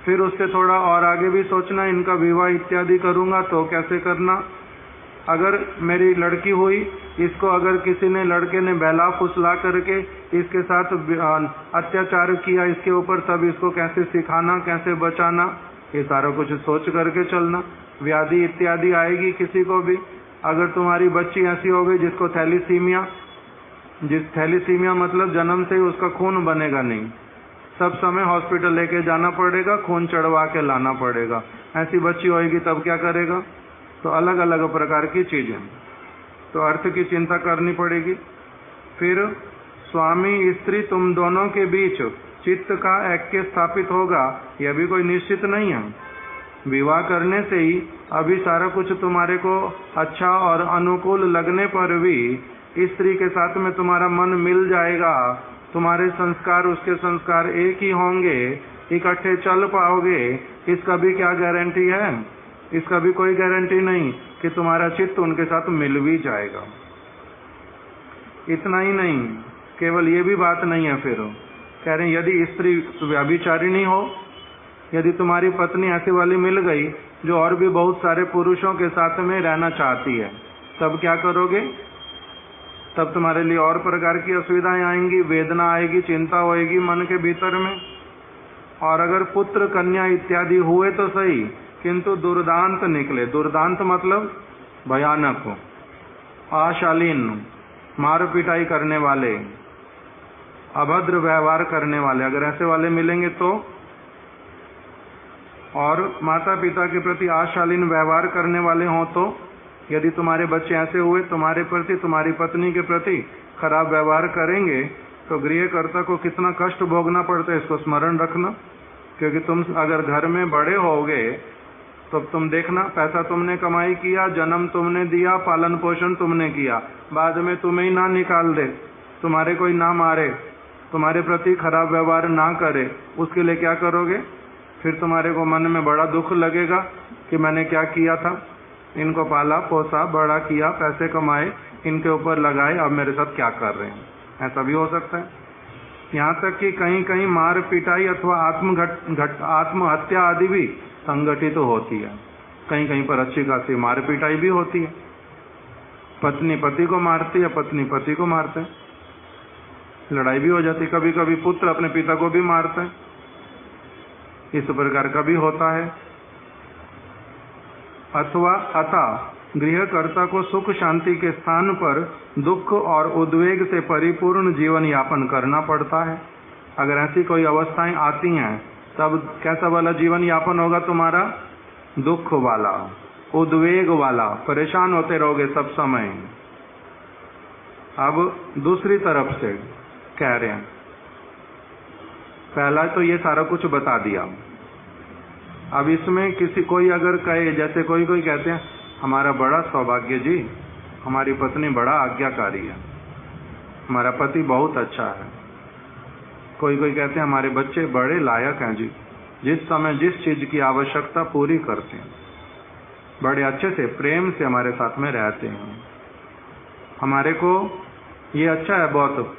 फिर उससे थोड़ा और आगे भी सोचना, इनका विवाह इत्यादि करूँगा तो कैसे करना। अगर मेरी लड़की हुई, इसको अगर किसी ने, लड़के ने बहला फुसला करके इसके साथ अत्याचार किया इसके ऊपर, तब इसको कैसे सिखाना, कैसे बचाना, ये सारा कुछ सोच करके चलना। व्याधि इत्यादि आएगी किसी को भी, अगर तुम्हारी बच्ची ऐसी हो गई जिसको थैलीसीमिया मतलब जन्म से ही उसका खून बनेगा नहीं, सब समय हॉस्पिटल लेके जाना पड़ेगा, खून चढ़वा के लाना पड़ेगा, ऐसी बच्ची होएगी तब क्या करेगा। तो अलग अलग प्रकार की चीजें, तो अर्थ की चिंता करनी पड़ेगी। फिर स्वामी स्त्री तुम दोनों के बीच चित्त का ऐक्य स्थापित होगा, यह भी कोई निश्चित नहीं है। विवाह करने से ही अभी सारा कुछ तुम्हारे को अच्छा और अनुकूल लगने पर भी स्त्री के साथ में तुम्हारा मन मिल जाएगा, तुम्हारे संस्कार उसके संस्कार एक ही होंगे, इकट्ठे चल पाओगे, इसका भी क्या गारंटी है, इसका भी कोई गारंटी नहीं कि तुम्हारा चित्त उनके साथ मिल भी जाएगा। इतना ही नहीं, केवल ये भी बात नहीं है, फिर कह रहे हैं यदि स्त्री व्यभिचारिणी हो, यदि तुम्हारी पत्नी ऐसी वाली मिल गई जो और भी बहुत सारे पुरुषों के साथ में रहना चाहती है, तब क्या करोगे। तब तुम्हारे लिए और प्रकार की असुविधाएं आएंगी, वेदना आएगी, चिंता होएगी मन के भीतर में। और अगर पुत्र कन्या इत्यादि हुए तो सही, किंतु दुर्दांत निकले, दुर्दांत मतलब भयानक, अशालीन, मार पिटाई करने वाले, अभद्र व्यवहार करने वाले, अगर ऐसे वाले मिलेंगे तो, और माता पिता के प्रति अशालीन व्यवहार करने वाले हों तो, यदि तुम्हारे बच्चे ऐसे हुए तुम्हारे प्रति, तुम्हारी पत्नी के प्रति खराब व्यवहार करेंगे, तो गृहकर्ता को कितना कष्ट भोगना पड़ता है, इसको स्मरण रखना। क्योंकि तुम अगर घर में बड़े होगे तो तुम देखना, पैसा तुमने कमाई किया, जन्म तुमने दिया, पालन पोषण तुमने किया, बाद में तुम्हें ही ना निकाल दे, तुम्हारे कोई ना मारे, तुम्हारे प्रति खराब व्यवहार ना करे, उसके लिए क्या करोगे। फिर तुम्हारे को मन में बड़ा दुख लगेगा कि मैंने क्या किया था, इनको पाला पोसा, बड़ा किया, पैसे कमाए, इनके ऊपर लगाए, अब मेरे साथ क्या कर रहे हैं, ऐसा भी हो सकता है। यहाँ तक कि कहीं कहीं मार पिटाई अथवा आत्महत्या आदि भी संगठित तो होती है, कहीं कहीं पर अच्छी खासी मार पिटाई भी होती है, पत्नी पति को मारती है, पत्नी पति को मारते, लड़ाई भी हो जाती, कभी कभी पुत्र अपने पिता को भी मारते हैं, इस प्रकार का भी होता है। अतः गृहकर्ता को सुख शांति के स्थान पर दुख और उद्वेग से परिपूर्ण जीवन यापन करना पड़ता है। अगर ऐसी कोई अवस्थाएं आती हैं तब कैसा वाला जीवन यापन होगा तुम्हारा, दुख वाला, उद्वेग वाला, परेशान होते रहोगे सब समय। अब दूसरी तरफ से कह रहे हैं, पहला तो ये सारा कुछ बता दिया, अब इसमें किसी कोई अगर कहे, जैसे कोई कोई कहते हैं हमारा बड़ा सौभाग्य जी, हमारी पत्नी बड़ा आज्ञाकारी है, हमारा पति बहुत अच्छा है, कोई कोई कहते हैं हमारे बच्चे बड़े लायक हैं जी, जिस समय जिस चीज की आवश्यकता पूरी करते हैं, बड़े अच्छे से प्रेम से हमारे साथ में रहते हैं, हमारे को ये अच्छा है बहुत,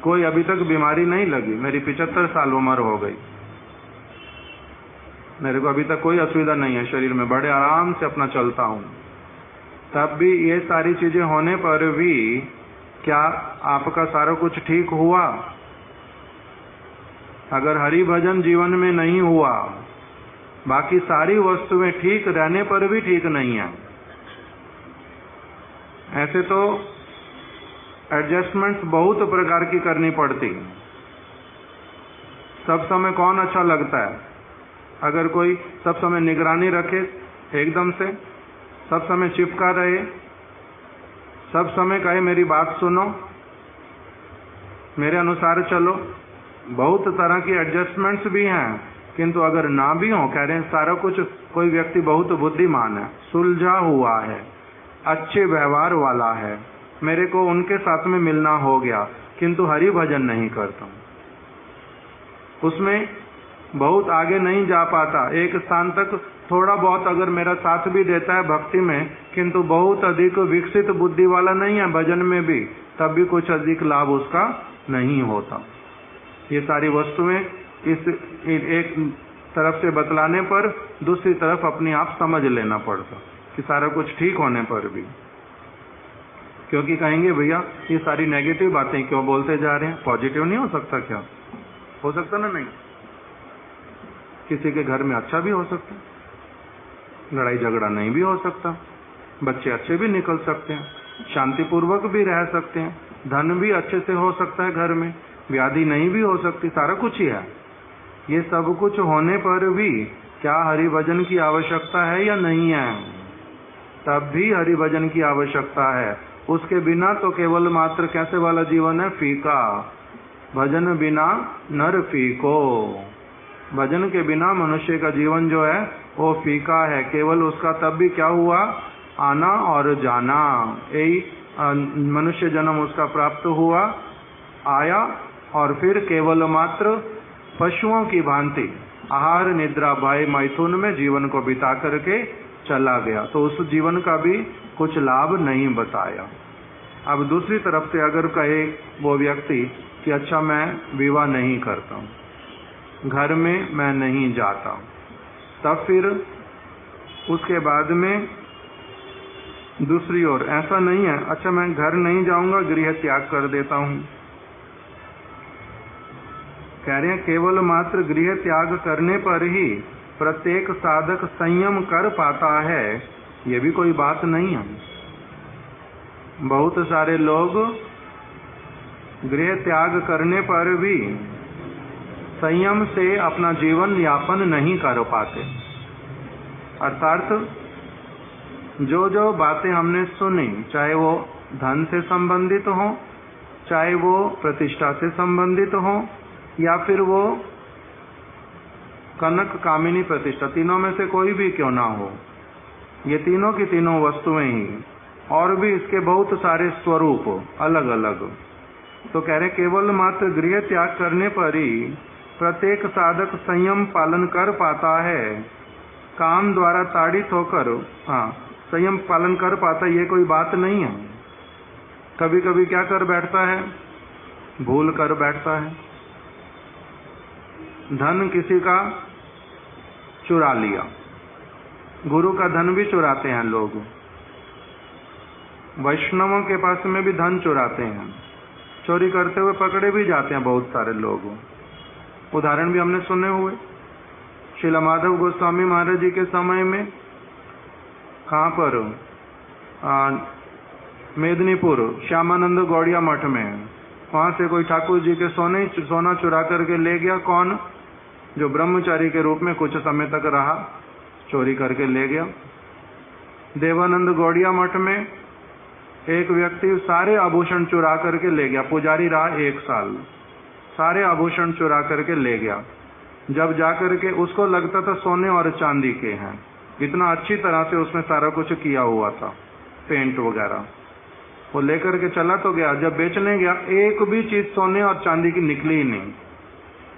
कोई अभी तक बीमारी नहीं लगी, मेरी 75 साल उम्र हो गई, मेरे को अभी तक कोई असुविधा नहीं है शरीर में, बड़े आराम से अपना चलता हूँ। तब भी ये सारी चीजें होने पर भी क्या आपका सारा कुछ ठीक हुआ। अगर हरि भजन जीवन में नहीं हुआ, बाकी सारी वस्तुएं ठीक रहने पर भी ठीक नहीं है, ऐसे तो एडजस्टमेंट्स बहुत प्रकार की करनी पड़ती। सब समय कौन अच्छा लगता है, अगर कोई सब समय निगरानी रखे एकदम से, सब समय चिपका रहे, सब समय कहे मेरी बात सुनो, मेरे अनुसार चलो, बहुत तरह की एडजस्टमेंट्स भी हैं, किंतु अगर ना भी हो, कह रहे हैं सारा कुछ, कोई व्यक्ति बहुत बुद्धिमान है, सुलझा हुआ है, अच्छे व्यवहार वाला है, मेरे को उनके साथ में मिलना हो गया, किंतु हरि भजन नहीं करता हूं, उसमें बहुत आगे नहीं जा पाता, एक स्थान तक थोड़ा बहुत अगर मेरा साथ भी देता है भक्ति में, किंतु बहुत अधिक विकसित बुद्धि वाला नहीं है भजन में भी, तब भी कुछ अधिक लाभ उसका नहीं होता। ये सारी वस्तुएं इस एक तरफ से बतलाने पर दूसरी तरफ अपने आप समझ लेना पड़ता कि सारा कुछ ठीक होने पर भी, क्योंकि कहेंगे भैया ये सारी नेगेटिव बातें क्यों बोलते जा रहे हैं, पॉजिटिव नहीं हो सकता क्या? हो सकता ना? नहीं, किसी के घर में अच्छा भी हो सकता, लड़ाई झगड़ा नहीं भी हो सकता, बच्चे अच्छे भी निकल सकते हैं, शांतिपूर्वक भी रह सकते हैं, धन भी अच्छे से हो सकता है घर में, व्याधि नहीं भी हो सकती, सारा कुछ ही है। ये सब कुछ होने पर भी क्या हरि भजन की आवश्यकता है या नहीं है? तब भी हरि भजन की आवश्यकता है। उसके बिना तो केवल मात्र कैसे वाला जीवन है? फीका। भजन बिना नर फीको। भजन के बिना मनुष्य का जीवन जो है वो फीका है। केवल उसका तब भी क्या हुआ? आना और जाना, यही मनुष्य जन्म उसका प्राप्त हुआ, आया और फिर केवल मात्र पशुओं की भांति आहार निद्रा भय मैथुन में जीवन को बिता करके चला गया, तो उस जीवन का भी कुछ लाभ नहीं बताया। अब दूसरी तरफ से अगर कहे वो व्यक्ति कि अच्छा मैं विवाह नहीं करता हूँ, घर में मैं नहीं जाता, तब फिर उसके बाद में दूसरी ओर ऐसा नहीं है, अच्छा मैं घर नहीं जाऊंगा, गृह त्याग कर देता हूँ। कह रहे हैं केवल मात्र गृह त्याग करने पर ही प्रत्येक साधक संयम कर पाता है, ये भी कोई बात नहीं है। बहुत सारे लोग गृह त्याग करने पर भी संयम से अपना जीवन यापन नहीं कर पाते। अर्थात जो जो बातें हमने सुनी, चाहे वो धन से संबंधित हो, चाहे वो प्रतिष्ठा से संबंधित हो, या फिर वो कनक कामिनी प्रतिष्ठा, तीनों में से कोई भी क्यों ना हो, ये तीनों की तीनों वस्तुएं ही, और भी इसके बहुत सारे स्वरूप अलग अलग। तो कह रहे केवल मात्र गृह त्याग करने पर ही प्रत्येक साधक संयम पालन कर पाता है, काम द्वारा ताड़ित होकर संयम पालन कर पाता, ये कोई बात नहीं है। कभी कभी क्या कर बैठता है? भूल कर बैठता है, धन किसी का चुरा लिया, गुरु का धन भी चुराते हैं लोग, वैष्णवों के पास में भी धन चुराते हैं, चोरी करते हुए पकड़े भी जाते हैं बहुत सारे लोग। उदाहरण भी हमने सुने हुए। श्रील माधव गोस्वामी महाराज जी के समय में कहाँ पर? मेदिनीपुर श्यामानंद गौड़िया मठ में, वहां से कोई ठाकुर जी के सोना चुरा करके ले गया। कौन? जो ब्रह्मचारी के रूप में कुछ समय तक रहा, चोरी करके ले गया। देवानंद गौड़िया मठ में एक व्यक्ति सारे आभूषण चुरा करके ले गया, पुजारी रहा 1 साल, सारे आभूषण चुरा करके ले गया। जब जाकर के उसको लगता था सोने और चांदी के हैं, इतना अच्छी तरह से उसमें सारा कुछ किया हुआ था, पेंट वगैरह, वो लेकर के चला तो गया। जब बेचने गया, एक भी चीज सोने और चांदी की निकली ही नहीं।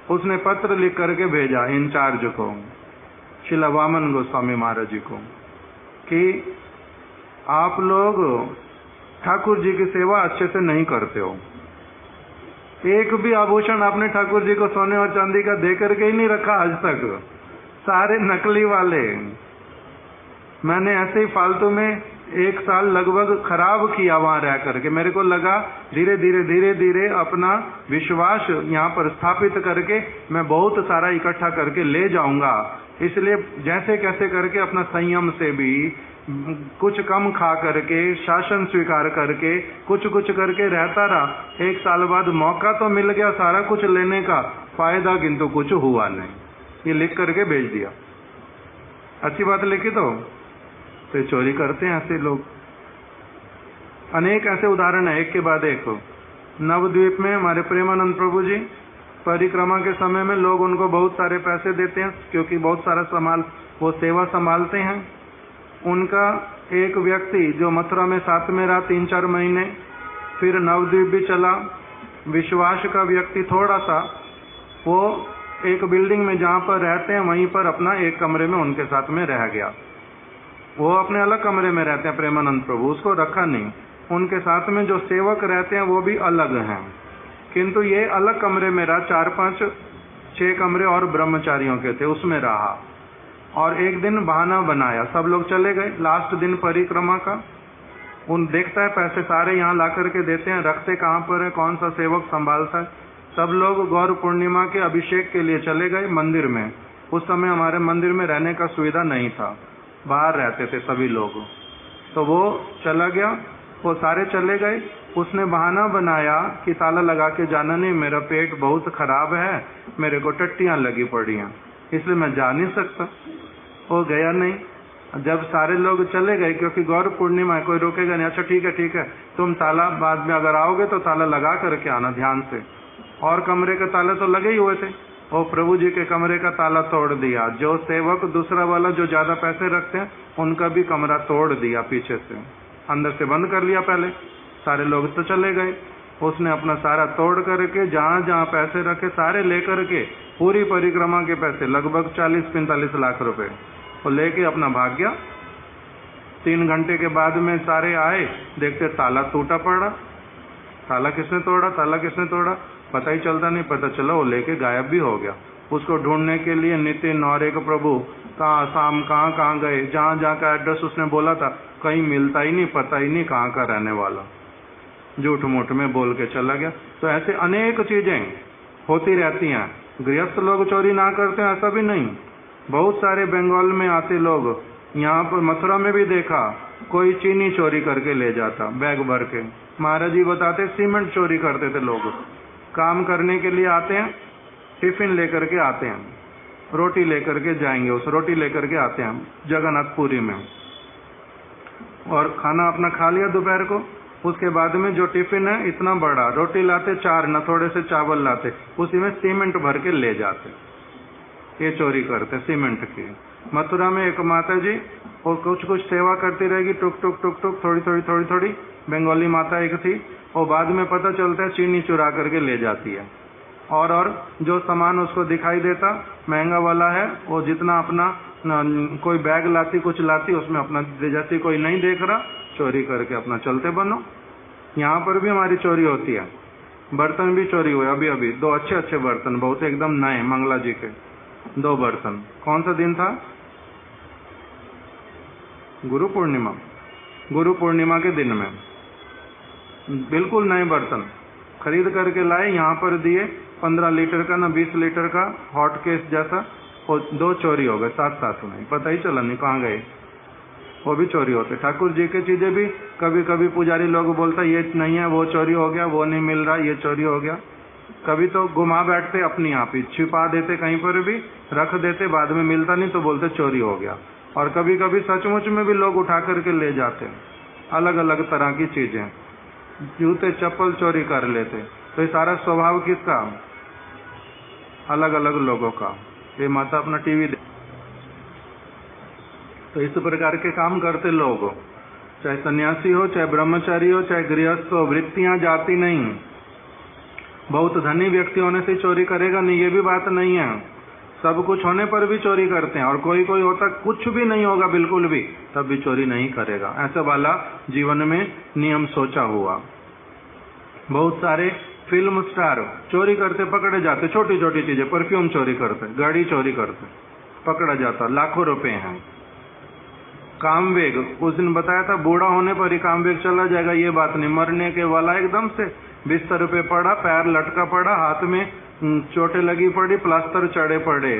उसने पत्र लिख करके भेजा इंचार्ज को, श्रील वामन गोस्वामी महाराज जी को, कि आप लोग ठाकुर जी की सेवा अच्छे से नहीं करते हो, एक भी आभूषण आपने ठाकुर जी को सोने और चांदी का दे करके ही नहीं रखा आज तक, सारे नकली वाले। मैंने ऐसे ही फालतू में 1 साल लगभग खराब किया वहां रह करके। मेरे को लगा धीरे धीरे अपना विश्वास यहाँ पर स्थापित करके मैं बहुत सारा इकट्ठा करके ले जाऊंगा, इसलिए जैसे कैसे करके अपना संयम से भी कुछ कम खा करके, शासन स्वीकार करके, कुछ करके रहता रहा। 1 साल बाद मौका तो मिल गया सारा कुछ लेने का, फायदा किंतु कुछ हुआ नहीं। ये लिख करके भेज दिया। अच्छी बात लिखी तो चोरी करते हैं ऐसे लोग। अनेक ऐसे उदाहरण है, एक के बाद एक। नवद्वीप में हमारे प्रेमानंद प्रभु जी परिक्रमा के समय में लोग उनको बहुत सारे पैसे देते हैं, क्योंकि बहुत सारा वो सेवा संभालते हैं। उनका एक व्यक्ति जो मथुरा में साथ में रहा 3-4 महीने, फिर नवद्वीप भी चला, विश्वास का व्यक्ति थोड़ा सा, वो एक बिल्डिंग में जहाँ पर रहते हैं वहीं पर अपना एक कमरे में उनके साथ में रह गया। वो अपने अलग कमरे में रहते हैं प्रेमानंद प्रभु, उसको रखा नहीं। उनके साथ में जो सेवक रहते हैं वो भी अलग हैं, किंतु ये अलग कमरे में रहा। 4, 5, 6 कमरे और ब्रह्मचारियों के थे, उसमें रहा। और एक दिन बहाना बनाया, सब लोग चले गए। लास्ट दिन परिक्रमा का, उन देखता है पैसे सारे यहाँ ला करके देते हैं, रखते कहाँ पर है, कौन सा सेवक संभालता है। सब लोग गौर पूर्णिमा के अभिषेक के लिए चले गए मंदिर में। उस समय हमारे मंदिर में रहने का सुविधा नहीं था, बाहर रहते थे सभी लोग। तो वो चला गया, वो सारे चले गए। उसने बहाना बनाया कि ताला लगा के जाना नहीं, मेरा पेट बहुत खराब है, मेरे को टट्टियां लगी पड़ी हैं, इसलिए मैं जा नहीं सकता। वो गया नहीं। जब सारे लोग चले गए, क्योंकि गौर पूर्णिमा है, कोई रोकेगा नहीं। अच्छा ठीक है, तुम ताला बाद में अगर आओगे तो ताला लगा करके आना ध्यान से। और कमरे के ताले तो लगे ही हुए थे। वो प्रभु जी के कमरे का ताला तोड़ दिया। जो सेवक दूसरा वाला जो ज्यादा पैसे रखते हैं उनका भी कमरा तोड़ दिया, पीछे से अंदर से बंद कर लिया पहले। सारे लोग तो चले गए। उसने अपना सारा तोड़ करके जहां जहां पैसे रखे सारे लेकर के, पूरी परिक्रमा के पैसे लगभग 40-45 लाख रुपए वो लेके अपना भाग गया। 3 घंटे के बाद में सारे आए, देखते ताला टूटा पड़ा। ताला किसने तोड़ा पता ही चलता नहीं। पता चला वो लेके गायब भी हो गया। उसको ढूंढने के लिए नितिन और एक प्रभु कहाँ गए, जहाँ जहाँ का एड्रेस उसने बोला था कहीं मिलता ही नहीं, पता ही नहीं कहाँ का रहने वाला, झूठ मूठ में बोल के चला गया। तो ऐसे अनेक चीजें होती रहती हैं। गृहस्थ लोग चोरी ना करते हैं ऐसा भी नहीं। बहुत सारे बंगाल में आते लोग, यहाँ पर मथुरा में भी देखा, कोई चीनी चोरी करके ले जाता बैग भर के। महाराज जी बताते सीमेंट चोरी करते थे लोग। काम करने के लिए आते हैं, टिफिन लेकर के आते हैं, रोटी लेकर के जाएंगे, उस रोटी लेकर के आते हैं जगन्नाथपुरी में, और खाना अपना खा लिया दोपहर को। उसके बाद में जो टिफिन है इतना बड़ा, रोटी लाते 4 न, थोड़े से चावल लाते, उसी में सीमेंट भर के ले जाते। ये चोरी करते सीमेंट की। मथुरा में एक माता जी वो कुछ सेवा करती रहेगी, टुक टुक टुक टुक, थोड़ी थोड़ी बंगाली माता एक थी। वो बाद में पता चलता है चीनी चुरा करके ले जाती है। और जो सामान उसको दिखाई देता महंगा वाला है, वो जितना अपना कोई बैग लाती, कुछ लाती, उसमें अपना दे जाती। कोई नहीं देख रहा, चोरी करके अपना चलते बनो। यहाँ पर भी हमारी चोरी होती है। बर्तन भी चोरी हुए अभी 2 अच्छे बर्तन, बहुत एकदम नए, मंगला जी के 2 बर्तन। कौन सा दिन था? गुरु पूर्णिमा के दिन में बिल्कुल नए बर्तन खरीद करके लाए, यहाँ पर दिए। 15 लीटर का ना 20 लीटर का हॉट केस जैसा, और 2 चोरी हो गए साथ में, पता ही चला नहीं कहाँ गए। वो भी चोरी होते। ठाकुर जी की चीजें भी कभी पुजारी लोग बोलता ये नहीं है, वो चोरी हो गया, वो नहीं मिल रहा, ये चोरी हो गया। कभी तो घुमा बैठते अपनी आप ही, छिपा देते कहीं पर भी, रख देते, बाद में मिलता नहीं तो बोलते चोरी हो गया। और कभी सचमुच में भी लोग उठा करके ले जाते, अलग अलग तरह की चीजें, जूते चप्पल चोरी कर लेते। तो ये सारा स्वभाव किसका? अलग अलग लोगों का। ये माता अपना टीवी दे। तो इस प्रकार के काम करते लोग, चाहे सन्यासी हो, चाहे ब्रह्मचारी हो, चाहे गृहस्थ हो, वृत्तियां जाती नहीं। बहुत धनी व्यक्ति होने से चोरी करेगा नहीं, ये भी बात नहीं है। सब कुछ होने पर भी चोरी करते हैं। और कोई होता कुछ भी नहीं होगा बिल्कुल भी, तब भी चोरी नहीं करेगा। ऐसा वाला जीवन में नियम सोचा हुआ। बहुत सारे फिल्म स्टार चोरी करते पकड़े जाते, छोटी चीजें, परफ्यूम चोरी करते, गाड़ी चोरी करते, पकड़ा जाता, लाखों रुपए हैं। कामवेग, उस दिन बताया था बूढ़ा होने पर ही कामवेग चला जाएगा, ये बात नहीं। मरने के वाला एकदम से बिस्तर पे पड़ा, पैर लटका पड़ा, हाथ में चोटें लगी पड़ी, प्लास्टर चढ़े पड़े।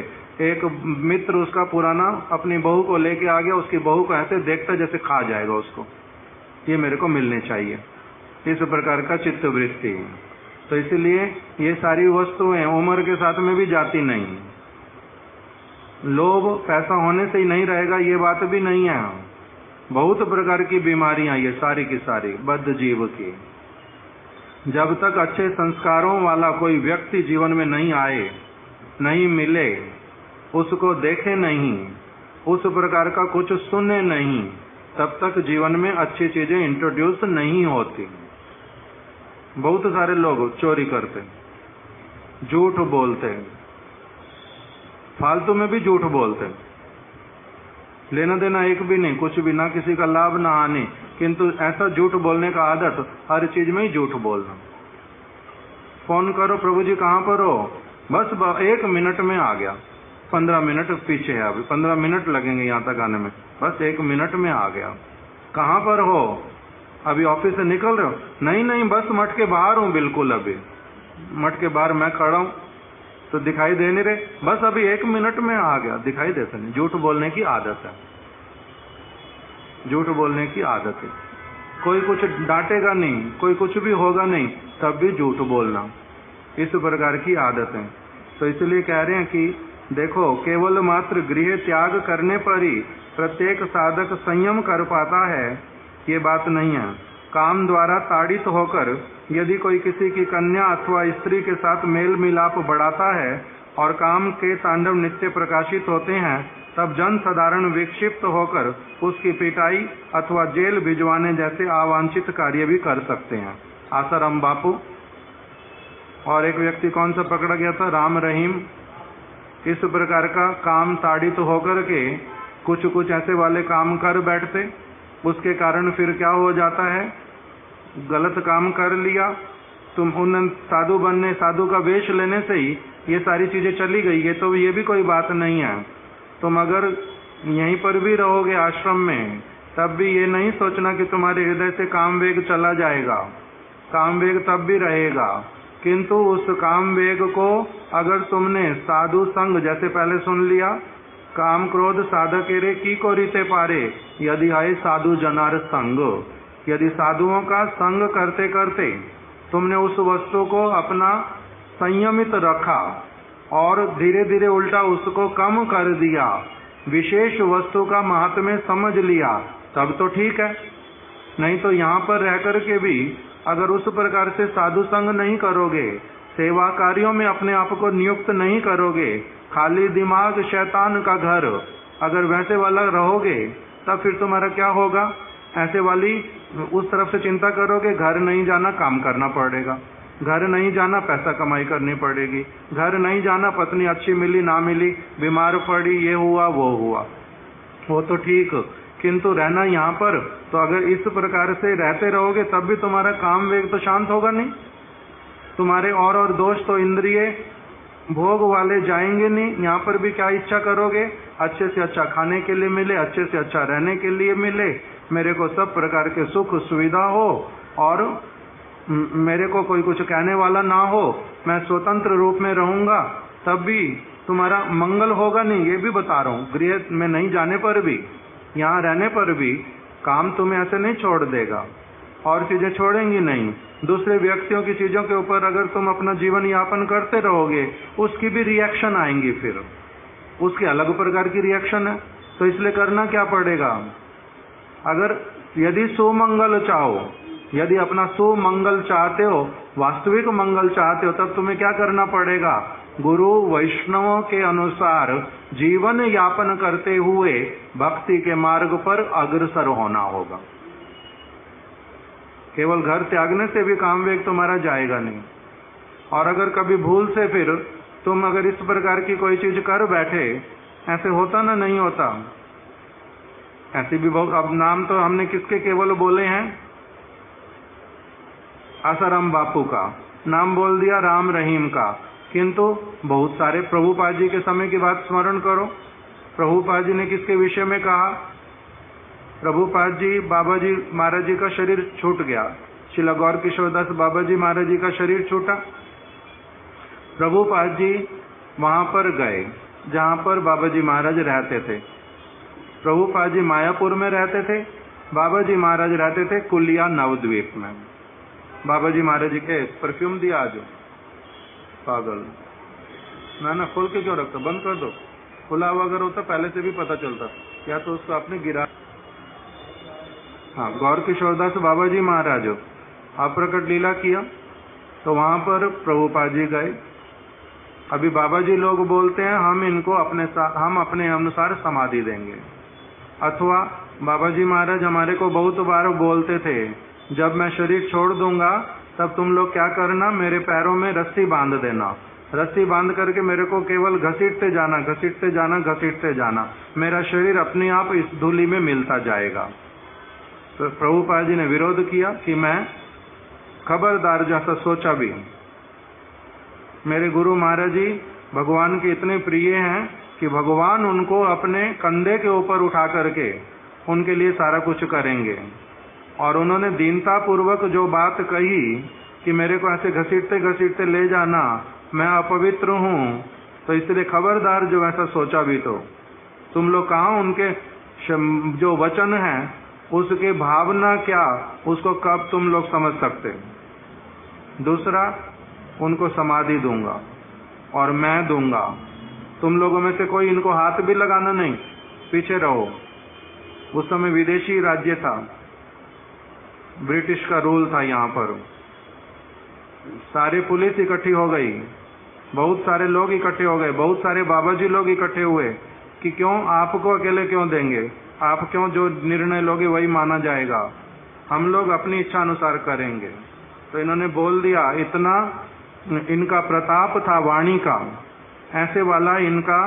एक मित्र उसका पुराना अपनी बहू को लेके आ गया, उसकी बहू को ऐसे देखता जैसे खा जाएगा उसको, ये मेरे को मिलने चाहिए, इस प्रकार का चित्त वृत्ति। तो इसलिए ये सारी वस्तुएं उम्र के साथ में भी जाती नहीं। लोभ पैसा होने से ही नहीं रहेगा, ये बात भी नहीं है। बहुत प्रकार की बीमारियां ये सारी की सारी बद्ध जीव की। जब तक अच्छे संस्कारों वाला कोई व्यक्ति जीवन में नहीं आए, नहीं मिले, उसको देखे नहीं, उस प्रकार का कुछ सुने नहीं, तब तक जीवन में अच्छी चीजें इंट्रोड्यूस नहीं होती। बहुत सारे लोग चोरी करते, झूठ बोलते, फालतू में भी झूठ बोलते, लेना देना एक भी नहीं, कुछ भी ना, किसी का लाभ ना हानि, किंतु ऐसा झूठ बोलने का आदत, हर चीज में ही झूठ बोलना। फोन करो, प्रभु जी कहाँ पर हो, बस 1 मिनट में आ गया, 15 मिनट पीछे है, अभी 15 मिनट लगेंगे यहाँ तक आने में, बस 1 मिनट में आ गया। कहाँ पर हो, अभी ऑफिस से निकल रहे हो, नहीं नहीं बस मठ के बाहर हूँ, बिल्कुल अभी मठ के बाहर मैं खड़ा हूँ, तो दिखाई दे नहीं रहे, बस अभी 1 मिनट में आ गया, दिखाई देता नहीं। झूठ बोलने की आदत है, झूठ बोलने की आदत है। कोई कुछ डांटेगा नहीं, कोई कुछ भी होगा नहीं, तब भी झूठ बोलना, इस प्रकार की आदत है। तो इसलिए कह रहे हैं कि देखो, केवल मात्र गृह त्याग करने पर ही प्रत्येक साधक संयम कर पाता है, ये बात नहीं है। काम द्वारा ताड़ित होकर यदि कोई किसी की कन्या अथवा स्त्री के साथ मेल मिलाप बढ़ाता है और काम के तांडव नित्य प्रकाशित होते हैं, तब जन साधारण विक्षिप्त होकर उसकी पिटाई अथवा जेल भिजवाने जैसे अवांछित कार्य भी कर सकते हैं। आसाराम बापू और एक व्यक्ति कौन सा पकड़ा गया था, राम रहीम, इस प्रकार का काम ताड़ित होकर के कुछ कुछ ऐसे वाले काम कर बैठते, उसके कारण फिर क्या हो जाता है, गलत काम कर लिया, तुम उन साधु बनने, साधु का वेश लेने से ही ये सारी चीजें चली गई है, तो ये भी कोई बात नहीं है। तुम अगर यहीं पर भी रहोगे आश्रम में, तब भी ये नहीं सोचना कि तुम्हारे हृदय से काम वेग चला जाएगा, काम वेग तब भी रहेगा, किंतु उस काम वेग को अगर तुमने साधु संग, जैसे पहले सुन लिया, काम क्रोध साधक रे की को रीते पारे, यदि आए साधु जनार संग, यदि साधुओं का संग करते करते तुमने उस वस्तु को अपना संयमित रखा और धीरे धीरे उल्टा उसको कम कर दिया, विशेष वस्तु का महात्म्य समझ लिया, तब तो ठीक है। नहीं तो यहाँ पर रह कर के भी अगर उस प्रकार से साधु संग नहीं करोगे, सेवा कार्यों में अपने आप को नियुक्त नहीं करोगे, खाली दिमाग शैतान का घर, अगर वैसे वाला रहोगे, तब फिर तुम्हारा क्या होगा, ऐसे वाली उस तरफ से चिंता करोगे, घर नहीं जाना काम करना पड़ेगा, घर नहीं जाना पैसा कमाई करनी पड़ेगी, घर नहीं जाना पत्नी अच्छी मिली ना मिली, बीमार पड़ी, ये हुआ वो हुआ, वो तो ठीक, किंतु रहना यहाँ पर, तो अगर इस प्रकार से रहते रहोगे तब भी तुम्हारा काम वेग तो शांत होगा नहीं, तुम्हारे और दोष तो इंद्रिय भोग वाले जाएंगे नहीं। यहाँ पर भी क्या इच्छा करोगे, अच्छे से अच्छा खाने के लिए मिले, अच्छे से अच्छा रहने के लिए मिले, मेरे को सब प्रकार के सुख सुविधा हो और मेरे को कोई कुछ कहने वाला ना हो, मैं स्वतंत्र रूप में रहूंगा, तब भी तुम्हारा मंगल होगा नहीं, ये भी बता रहा हूँ। गृह में नहीं जाने पर भी, यहाँ रहने पर भी काम तुम्हें ऐसे नहीं छोड़ देगा और चीजें छोड़ेंगी नहीं। दूसरे व्यक्तियों की चीजों के ऊपर अगर तुम अपना जीवन यापन करते रहोगे, उसकी भी रिएक्शन आएंगी, फिर उसकी अलग प्रकार की रिएक्शन है। तो इसलिए करना क्या पड़ेगा, अगर यदि सुमंगल चाहो, यदि अपना सुमंगल चाहते हो, वास्तविक मंगल चाहते हो, तब तुम्हें क्या करना पड़ेगा, गुरु वैष्णवों के अनुसार जीवन यापन करते हुए भक्ति के मार्ग पर अग्रसर होना होगा। केवल घर त्यागने से भी काम वेग तुम्हारा जाएगा नहीं। और अगर कभी भूल से फिर तुम अगर इस प्रकार की कोई चीज कर बैठे, ऐसे होता ना, नहीं होता, ऐसी भी बहुत। अब नाम तो हमने किसके केवल बोले हैं, आसाराम बापू का नाम बोल दिया, राम रहीम का, किंतु बहुत सारे प्रभुपाद जी के समय की बात स्मरण करो। प्रभुपाद जी ने किसके विषय में कहा, प्रभुपाद जी बाबा जी महाराज जी का शरीर छूट गया, श्रील गौर किशोरदास बाबा जी महाराज जी का शरीर छूटा, प्रभुपाद जी वहां पर गए जहां पर बाबा जी महाराज रहते थे। प्रभुपाद जी मायापुर में रहते थे, बाबा जी महाराज रहते थे कुलिया नवद्वीप में। बाबा जी महाराज जी के परफ्यूम दिया आज, पागल ना खोल के क्यों रखता, बंद कर दो, खुला हुआ अगर होता पहले से भी पता चलता, या तो उसको आपने गिरा। हाँ, गौर किशोरदास बाबा जी महाराज अप्रकट लीला किया, तो वहां पर प्रभुपाद जी गए। अभी बाबा जी लोग बोलते हैं हम इनको हम अपने अनुसार समाधि देंगे, अथवा बाबा जी महाराज हमारे को बहुत बार बोलते थे, जब मैं शरीर छोड़ दूंगा तब तुम लोग क्या करना, मेरे पैरों में रस्सी बांध देना, रस्सी बांध करके मेरे को केवल घसीटते जाना, घसीटते जाना, घसीटते जाना, मेरा शरीर अपने आप इस धूलि में मिलता जाएगा। तो प्रभुपाद जी ने विरोध किया कि मैं खबरदार, जैसा सोचा भी। मेरे गुरु महाराज जी भगवान के इतने प्रिय हैं कि भगवान उनको अपने कंधे के ऊपर उठा करके उनके लिए सारा कुछ करेंगे। और उन्होंने दीनता पूर्वक जो बात कही कि मेरे को ऐसे घसीटते घसीटते ले जाना, मैं अपवित्र हूँ, तो इसलिए खबरदार जो ऐसा सोचा भी तो तुम लोग कहाँ उनके जो वचन है उसके भावना क्या, उसको कब तुम लोग समझ सकते। दूसरा, उनको समाधि दूंगा और मैं दूंगा, तुम लोगों में से कोई इनको हाथ भी लगाना नहीं, पीछे रहो। उस समय विदेशी राज्य था, ब्रिटिश का रूल था यहाँ पर। सारी पुलिस इकट्ठी हो गई, बहुत सारे लोग इकट्ठे हो गए, बहुत सारे बाबा जी लोग इकट्ठे हुए कि क्यों आपको अकेले क्यों देंगे, आप क्यों जो निर्णय लोगे वही माना जाएगा, हम लोग अपनी इच्छा अनुसार करेंगे। तो इन्होंने बोल दिया, इतना इनका प्रताप था वाणी का, ऐसे वाला इनका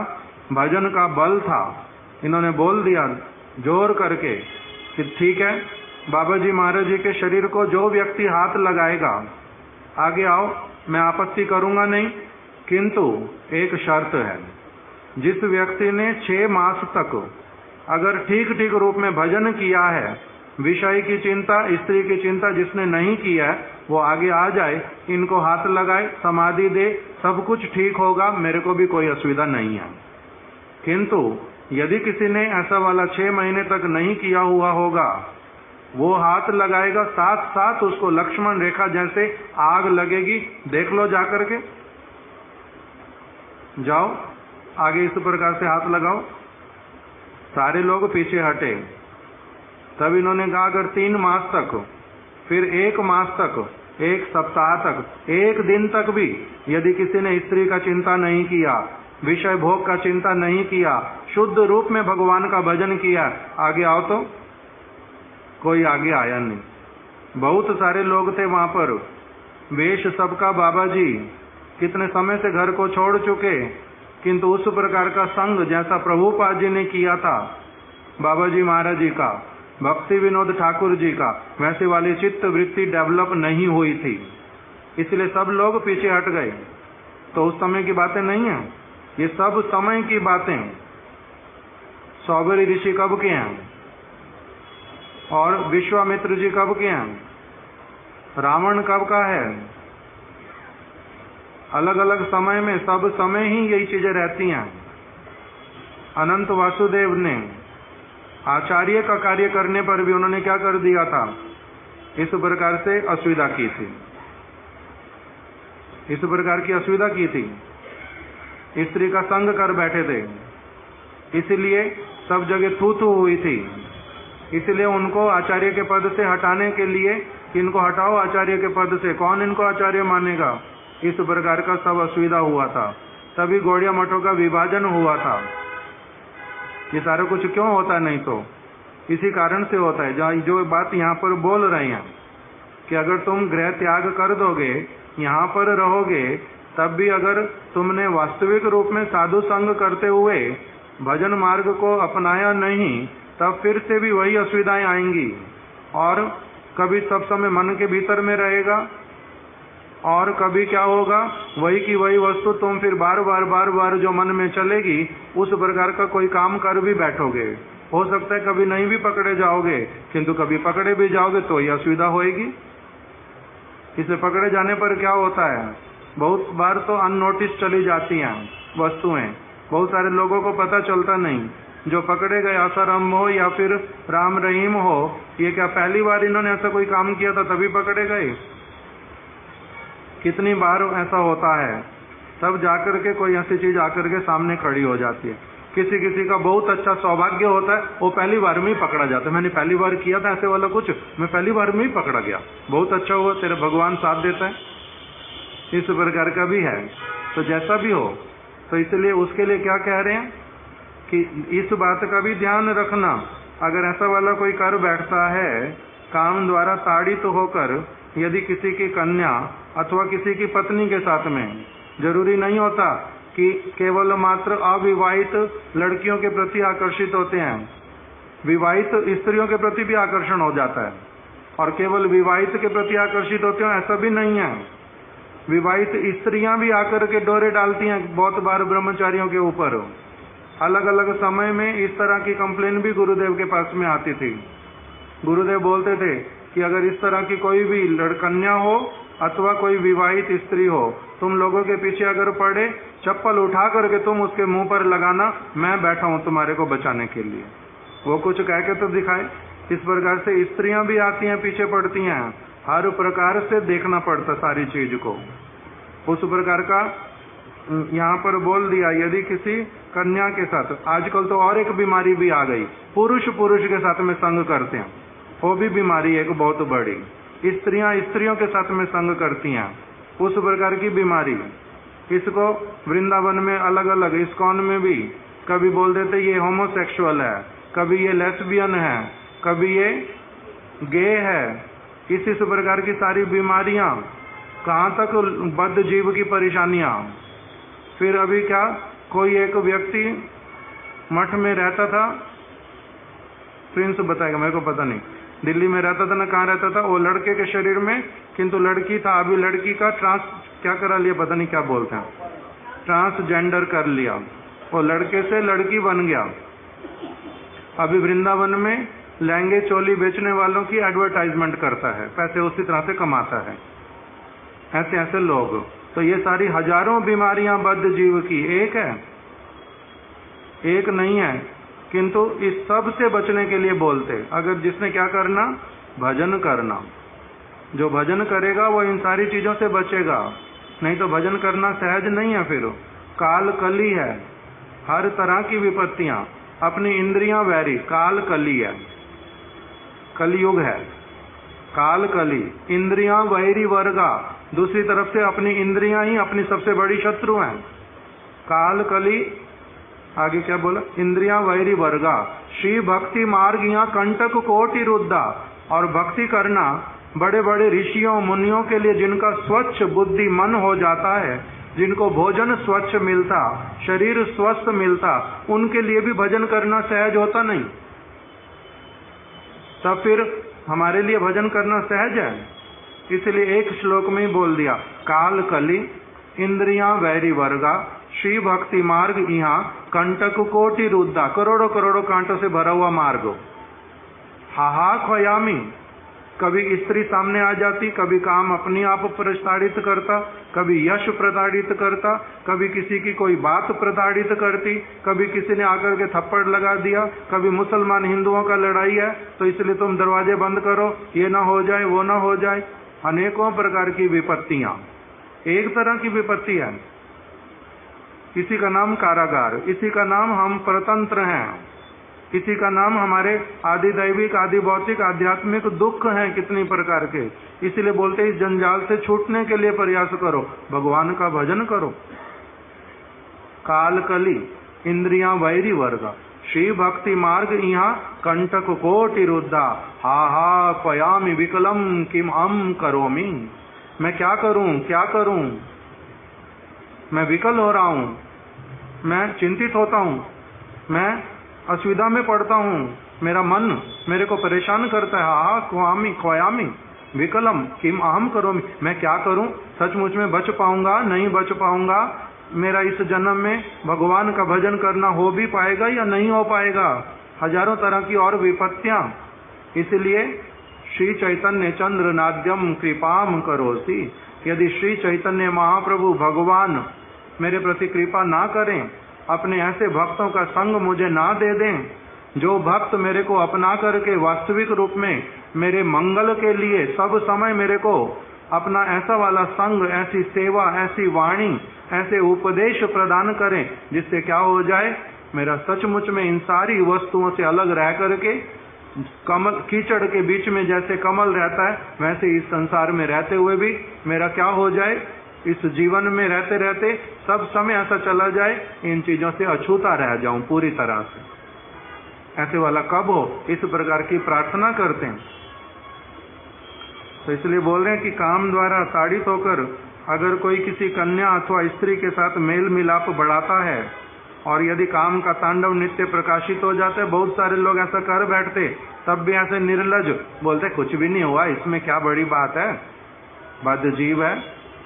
भजन का बल था। इन्होंने बोल दिया जोर करके कि ठीक है, बाबा जी महाराज जी के शरीर को जो व्यक्ति हाथ लगाएगा आगे आओ, मैं आपत्ति करूंगा नहीं, किंतु एक शर्त है, जिस व्यक्ति ने 6 मास तक अगर ठीक ठीक रूप में भजन किया है, विषय की चिंता, स्त्री की चिंता जिसने नहीं किया है, वो आगे आ जाए, इनको हाथ लगाए, समाधि दे, सब कुछ ठीक होगा, मेरे को भी कोई असुविधा नहीं है। किंतु यदि किसी ने ऐसा वाला 6 महीने तक नहीं किया हुआ होगा, वो हाथ लगाएगा, साथ साथ उसको लक्ष्मण रेखा जैसे आग लगेगी, देख लो जाकर के, जाओ आगे इस प्रकार से हाथ लगाओ। सारे लोग पीछे हटे। तब इन्होंने कहा अगर 3 मास तक, फिर 1 मास तक, 1 सप्ताह तक, 1 दिन तक भी यदि किसी ने स्त्री का चिंता नहीं किया, विषय भोग का चिंता नहीं किया, शुद्ध रूप में भगवान का भजन किया, आगे आओ। तो कोई आगे आया नहीं। बहुत सारे लोग थे वहां पर, वेश सबका बाबा जी कितने समय से घर को छोड़ चुके, किंतु उस प्रकार का संग जैसा प्रभुपाद जी ने किया था, बाबा जी महाराज जी का, भक्ति विनोद ठाकुर जी का, वैसे वाली चित्त वृत्ति डेवलप नहीं हुई थी, इसलिए सब लोग पीछे हट गए। तो उस समय की बातें नहीं है, ये सब समय की बातें। सौबरी ऋषि कब के हैं और विश्वामित्र जी कब के हैं, रावण कब का है, अलग अलग समय में, सब समय ही यही चीजें रहती हैं। अनंत वासुदेव ने आचार्य का कार्य करने पर भी उन्होंने क्या कर दिया था, इस प्रकार से असुविधा की थी, इस प्रकार की असुविधा की थी, स्त्री का संग कर बैठे थे, इसलिए सब जगह थू थू हुई थी। इसलिए उनको आचार्य के पद से हटाने के लिए, इनको हटाओ आचार्य के पद से, कौन इनको आचार्य मानेगा, इस प्रकार का सब असुविधा हुआ था। तभी गौड़िया मठों का विभाजन हुआ था। ये सारा कुछ क्यों होता है, नहीं तो इसी कारण से होता है। जो बात यहाँ पर बोल रहे हैं कि अगर तुम गृह त्याग कर दोगे, यहाँ पर रहोगे, तब भी अगर तुमने वास्तविक रूप में साधु संग करते हुए भजन मार्ग को अपनाया नहीं, तब फिर से भी वही असुविधाएं आएंगी, और कभी सब समय मन के भीतर में रहेगा, और कभी क्या होगा, वही की वही वस्तु तुम फिर बार बार जो मन में चलेगी, उस प्रकार का कोई काम कर भी बैठोगे। हो सकता है कभी नहीं भी पकड़े जाओगे, किंतु कभी पकड़े भी जाओगे तो ये असुविधा होएगी। इसे पकड़े जाने पर क्या होता है, बहुत बार तो अननोटिस चली जाती हैं वस्तुएं, बहुत सारे लोगों को पता चलता नहीं। जो पकड़े गए आसाराम हो या फिर राम रहीम हो, ये क्या पहली बार इन्होंने ऐसा कोई काम किया था तभी पकड़े गए? कितनी बार ऐसा होता है, तब जाकर के कोई ऐसी चीज आकर के सामने खड़ी हो जाती है। किसी किसी का बहुत अच्छा सौभाग्य होता है, वो पहली बार में ही पकड़ा जाता है। मैंने पहली बार किया था ऐसे वाला कुछ, मैं पहली बार में ही पकड़ा गया, बहुत अच्छा हुआ, तेरे भगवान साथ देता है, इस प्रकार का भी है। तो जैसा भी हो, तो इसलिए उसके लिए क्या कह रहे हैं कि इस बात का भी ध्यान रखना, अगर ऐसा वाला कोई कर बैठता है, काम द्वारा ताड़ित होकर यदि किसी की कन्या अथवा किसी की पत्नी के साथ में जरूरी नहीं होता कि केवल मात्र अविवाहित लड़कियों के प्रति आकर्षित होते हैं, विवाहित स्त्रियों के प्रति भी आकर्षण हो जाता है। और केवल विवाहित के प्रति आकर्षित होते हैं ऐसा भी नहीं है, विवाहित स्त्रियां भी आकर के डोरे डालती हैं बहुत बार ब्रह्मचारियों के ऊपर। अलग अलग समय में इस तरह की कंप्लेन भी गुरुदेव के पास में आती थी। गुरुदेव बोलते थे कि अगर इस तरह की कोई भी लड़कन्या हो अथवा कोई विवाहित स्त्री हो, तुम लोगों के पीछे अगर पड़े, चप्पल उठा करके तुम उसके मुंह पर लगाना, मैं बैठा हूं तुम्हारे को बचाने के लिए। वो कुछ कह के तो दिखाए। इस प्रकार से स्त्रियां भी आती हैं, पीछे पड़ती हैं, हर प्रकार से देखना पड़ता सारी चीज को। उस प्रकार का यहाँ पर बोल दिया, यदि किसी कन्या के साथ, आजकल तो और एक बीमारी भी आ गई, पुरुष पुरुष के साथ में संग करते हैं, वो भी बीमारी एक बहुत बड़ी। स्त्रियां स्त्रियों के साथ में संग करती हैं, उस प्रकार की बीमारी। इसको वृंदावन में अलग अलग इस्कॉन में भी कभी बोल देते ये होमोसेक्सुअल है, कभी ये लेस्बियन है, कभी ये गे है। इस प्रकार की सारी बीमारियां, कहाँ तक बद्ध जीव की परेशानियां। फिर अभी क्या, कोई एक व्यक्ति मठ में रहता था, प्रिंस बताएगा, मेरे को पता नहीं, दिल्ली में रहता था ना कहाँ रहता था, वो लड़के के शरीर में किंतु लड़की था। अभी लड़की का क्या करा लिया, पता नहीं क्या बोलते हैं, ट्रांसजेंडर कर लिया, वो लड़के से लड़की बन गया। अभी वृंदावन में लहंगे चोली बेचने वालों की एडवर्टाइजमेंट करता है, पैसे उसी तरह से कमाता है। ऐसे ऐसे लोग, तो ये सारी हजारों बीमारियां बद्ध जीव की एक है, एक नहीं है। किंतु इस सब से बचने के लिए बोलते, अगर जिसने क्या करना, भजन करना, जो भजन करेगा वो इन सारी चीजों से बचेगा। नहीं तो भजन करना सहज नहीं है। फिर काल कली है, हर तरह की विपत्तियां, अपनी इंद्रियां वैरी, काल कली है, कलयुग है, काल कली, इंद्रियां वैरी वर्गा। दूसरी तरफ से अपनी इंद्रियां ही अपनी सबसे बड़ी शत्रु हैं। काल कली, आगे क्या बोला, इंद्रियां वैरी वर्गा। श्री भक्ति मार्ग यहाँ कंटक कोटि रुद्धा। और भक्ति करना बड़े बड़े ऋषियों मुनियों के लिए, जिनका स्वच्छ बुद्धि मन हो जाता है, जिनको भोजन स्वच्छ मिलता, शरीर स्वस्थ मिलता, उनके लिए भी भजन करना सहज होता नहीं। तब फिर हमारे लिए भजन करना सहज है। इसलिए एक श्लोक में ही बोल दिया, काल कली, इंद्रियां वैरी वर्गा, श्री भक्ति मार्ग यहाँ कंटक कोटि रुद्धा। करोड़ों करोड़ों कांटों से भरा हुआ मार्ग। हाहा ख्यामी, कभी स्त्री सामने आ जाती, कभी काम अपने आप प्रताड़ित करता, कभी यश प्रताड़ित करता, कभी किसी की कोई बात प्रताड़ित करती, कभी किसी ने आकर के थप्पड़ लगा दिया, कभी मुसलमान हिंदुओं का लड़ाई है तो इसलिए तुम दरवाजे बंद करो, ये ना हो जाए, वो ना हो जाए। अनेकों प्रकार की विपत्तियां, एक तरह की विपत्ति है, इसी का नाम कारागार, इसी का नाम हम परतंत्र हैं, इसी का नाम हमारे आदि दैविक, आदि भौतिक, आध्यात्मिक दुख हैं कितनी प्रकार के। इसलिए बोलते इस जंजाल से छूटने के लिए प्रयास करो, भगवान का भजन करो। काल कली, इंद्रियां वैरी वर्ग, श्री भक्ति मार्ग यहाँ कंटक कोटि रुद्धा। हा हा पयामि विकलम किम अम करोमि। मैं क्या करूं, क्या करूं, मैं विकल हो रहा हूं, मैं चिंतित होता हूं, मैं असुविधा में पड़ता हूं, मेरा मन मेरे को परेशान करता है। हा क्वामी क्वयामी विकलम किम अहम करोमि। मैं क्या करूं, सचमुच में बच पाऊंगा, नहीं बच पाऊंगा, मेरा इस जन्म में भगवान का भजन करना हो भी पाएगा या नहीं हो पाएगा। हजारों तरह की और विपत्तियां। इसलिए श्री चैतन्य चंद्र नाद्यम कृपाम करोसी। यदि श्री चैतन्य महाप्रभु भगवान मेरे प्रति कृपा ना करें, अपने ऐसे भक्तों का संग मुझे ना दे दें, जो भक्त मेरे को अपना करके वास्तविक रूप में मेरे मंगल के लिए सब समय मेरे को अपना ऐसा वाला संग, ऐसी सेवा, ऐसी वाणी, ऐसे उपदेश प्रदान करें, जिससे क्या हो जाए, मेरा सचमुच में इन सारी वस्तुओं से अलग रह करके कमल, कीचड़ के बीच में जैसे कमल रहता है, वैसे इस संसार में रहते हुए भी मेरा क्या हो जाए, इस जीवन में रहते रहते सब समय ऐसा चला जाए, इन चीजों से अछूता रह जाऊं पूरी तरह से। ऐसे वाला कब हो, इस प्रकार की प्रार्थना करते हैं। तो इसलिए बोल रहे हैं कि काम द्वारा ताड़ित होकर अगर कोई किसी कन्या अथवा स्त्री के साथ मेल मिलाप बढ़ाता है और यदि काम का तांडव नित्य प्रकाशित हो जाता है, बहुत सारे लोग ऐसा कर बैठते, तब भी ऐसे निर्लज बोलते कुछ भी नहीं हुआ, इसमें क्या बड़ी बात है, बद्ध जीव है,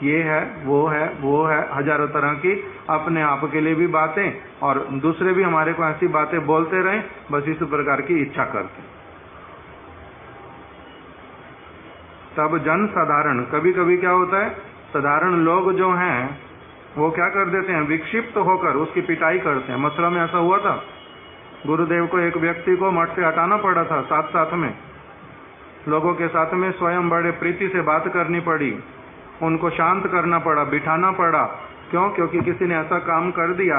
ये है, वो है, हजारों तरह की अपने आप के लिए भी बातें और दूसरे भी हमारे को ऐसी बातें बोलते रहे, बस इस प्रकार की इच्छा करते। तब जन साधारण, कभी कभी क्या होता है, साधारण लोग जो हैं वो क्या कर देते हैं, विक्षिप्त होकर उसकी पिटाई करते हैं। मथुरा में ऐसा हुआ था, गुरुदेव को एक व्यक्ति को मठ से हटाना पड़ा था, साथ में लोगों के साथ में स्वयं बड़े प्रीति से बात करनी पड़ी, उनको शांत करना पड़ा, बिठाना पड़ा। क्यों? क्योंकि किसी ने ऐसा काम कर दिया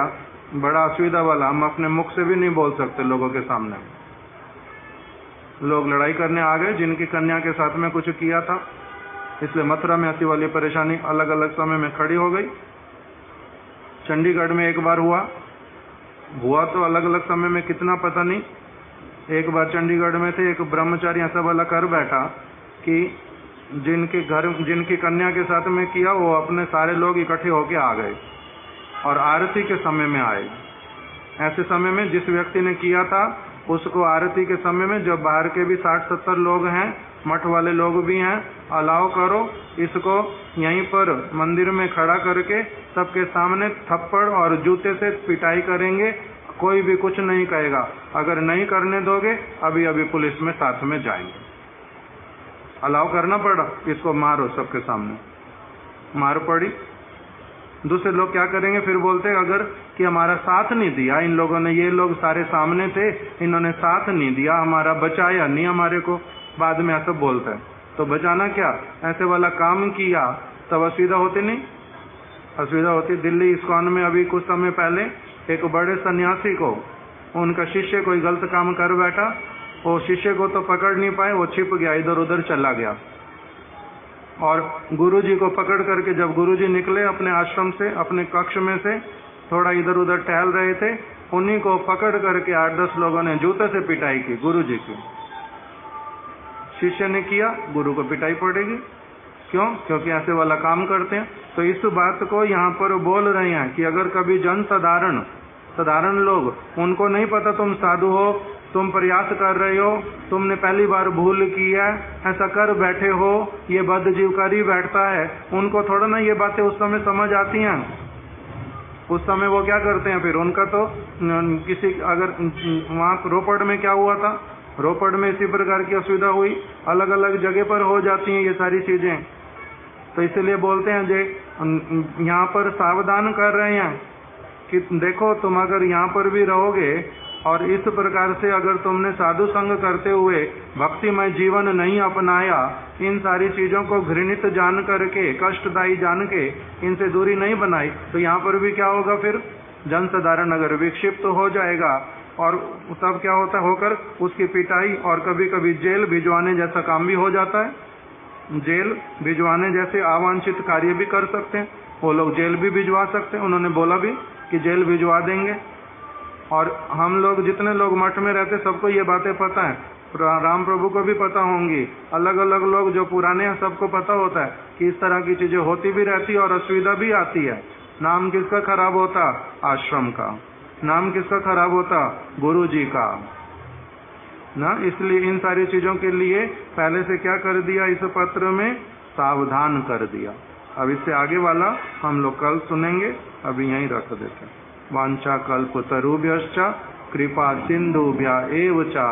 बड़ा असुविधा वाला, हम अपने मुख से भी नहीं बोल सकते लोगों के सामने। लोग लड़ाई करने आ गए जिनकी कन्या के साथ में कुछ किया था, इसलिए मथुरा में ऐसी वाली परेशानी अलग अलग समय में खड़ी हो गई। चंडीगढ़ में एक बार हुआ तो अलग अलग समय में कितना पता नहीं। एक बार चंडीगढ़ में थे, एक ब्रह्मचारी ऐसा वाला कर बैठा कि जिनकी कन्या के साथ में किया वो अपने सारे लोग इकट्ठे होके आ गए और आरती के समय में आए। ऐसे समय में जिस व्यक्ति ने किया था उसको आरती के समय में, जब बाहर के भी 60-70 लोग हैं, मठ वाले लोग भी हैं, अलाउ करो इसको यहीं पर मंदिर में खड़ा करके सबके सामने थप्पड़ और जूते से पिटाई करेंगे, कोई भी कुछ नहीं कहेगा। अगर नहीं करने दोगे अभी अभी पुलिस में साथ में जाएंगे। अलाउ करना पड़ा, इसको मारो, सबके सामने मार पड़ी। दूसरे लोग क्या करेंगे, फिर बोलते अगर कि हमारा साथ नहीं दिया इन लोगों ने, ये लोग सारे सामने थे, इन्होंने साथ नहीं दिया, हमारा बचाया नहीं हमारे को, बाद में ऐसा बोलता है। तो बचाना क्या, ऐसे वाला काम किया तब असुविधा होती नहीं, असुविधा होती। दिल्ली इस्कॉन में अभी कुछ समय पहले एक बड़े सन्यासी को उनका शिष्य कोई गलत काम कर बैठा, वो शिष्य को तो पकड़ नहीं पाए, वो छिप गया, इधर उधर चला गया। और गुरुजी को पकड़ करके जब गुरुजी निकले अपने आश्रम से, अपने कक्ष में से, थोड़ा इधर उधर टहल रहे थे, उन्हीं को पकड़ करके 8-10 लोगों ने जूते से पिटाई की गुरुजी की। शिष्य ने किया, गुरु को पिटाई पड़ेगी। क्यों? क्योंकि ऐसे वाला काम करते हैं। तो इस बात को यहाँ पर बोल रहे हैं कि अगर कभी जन साधारण लोग, उनको नहीं पता तुम साधु हो, तुम प्रयास कर रहे हो, तुमने पहली बार भूल की है, ऐसा कर बैठे हो, ये बद्ध जीव कर ही बैठता है, उनको थोड़ा ना ये बातें उस समय समझ आती हैं। उस समय वो क्या करते हैं, फिर उनका तो किसी, अगर वहाँ रोपड़ में क्या हुआ था, रोपड़ में इसी प्रकार की असुविधा हुई, अलग अलग जगह पर हो जाती हैं ये सारी चीजें। तो इसलिए बोलते हैं जे यहाँ पर सावधान कर रहे हैं कि देखो तुम अगर यहाँ पर भी रहोगे और इस प्रकार से अगर तुमने साधु संग करते हुए भक्तिमय जीवन नहीं अपनाया, इन सारी चीजों को घृणित जान करके, कष्टदायी जान के इनसे दूरी नहीं बनाई, तो यहाँ पर भी क्या होगा, फिर जन साधारण अगर विक्षिप्त हो जाएगा और तब क्या होता होकर उसकी पिटाई और कभी कभी जेल भिजवाने जैसा काम भी हो जाता है। जेल भिजवाने जैसे अवांछित कार्य भी कर सकते हैं वो लोग, जेल भी भिजवा सकते हैं। उन्होंने बोला भी कि जेल भिजवा देंगे। और हम लोग जितने लोग मठ में रहते सबको ये बातें पता है, राम प्रभु को भी पता होंगी, अलग अलग लोग जो पुराने हैं सबको पता होता है कि इस तरह की चीजें होती भी रहती है और असुविधा भी आती है। नाम किसका खराब होता, आश्रम का। नाम किसका खराब होता, गुरु जी का ना। इसलिए इन सारी चीजों के लिए पहले से क्या कर दिया, इस पत्र में सावधान कर दिया। अब इससे आगे वाला हम लोग कल सुनेंगे, अभी यहीं रख देते हैं। वांछा कल्पतरुभ्यश्च कृपा सिंधुभ्य एव च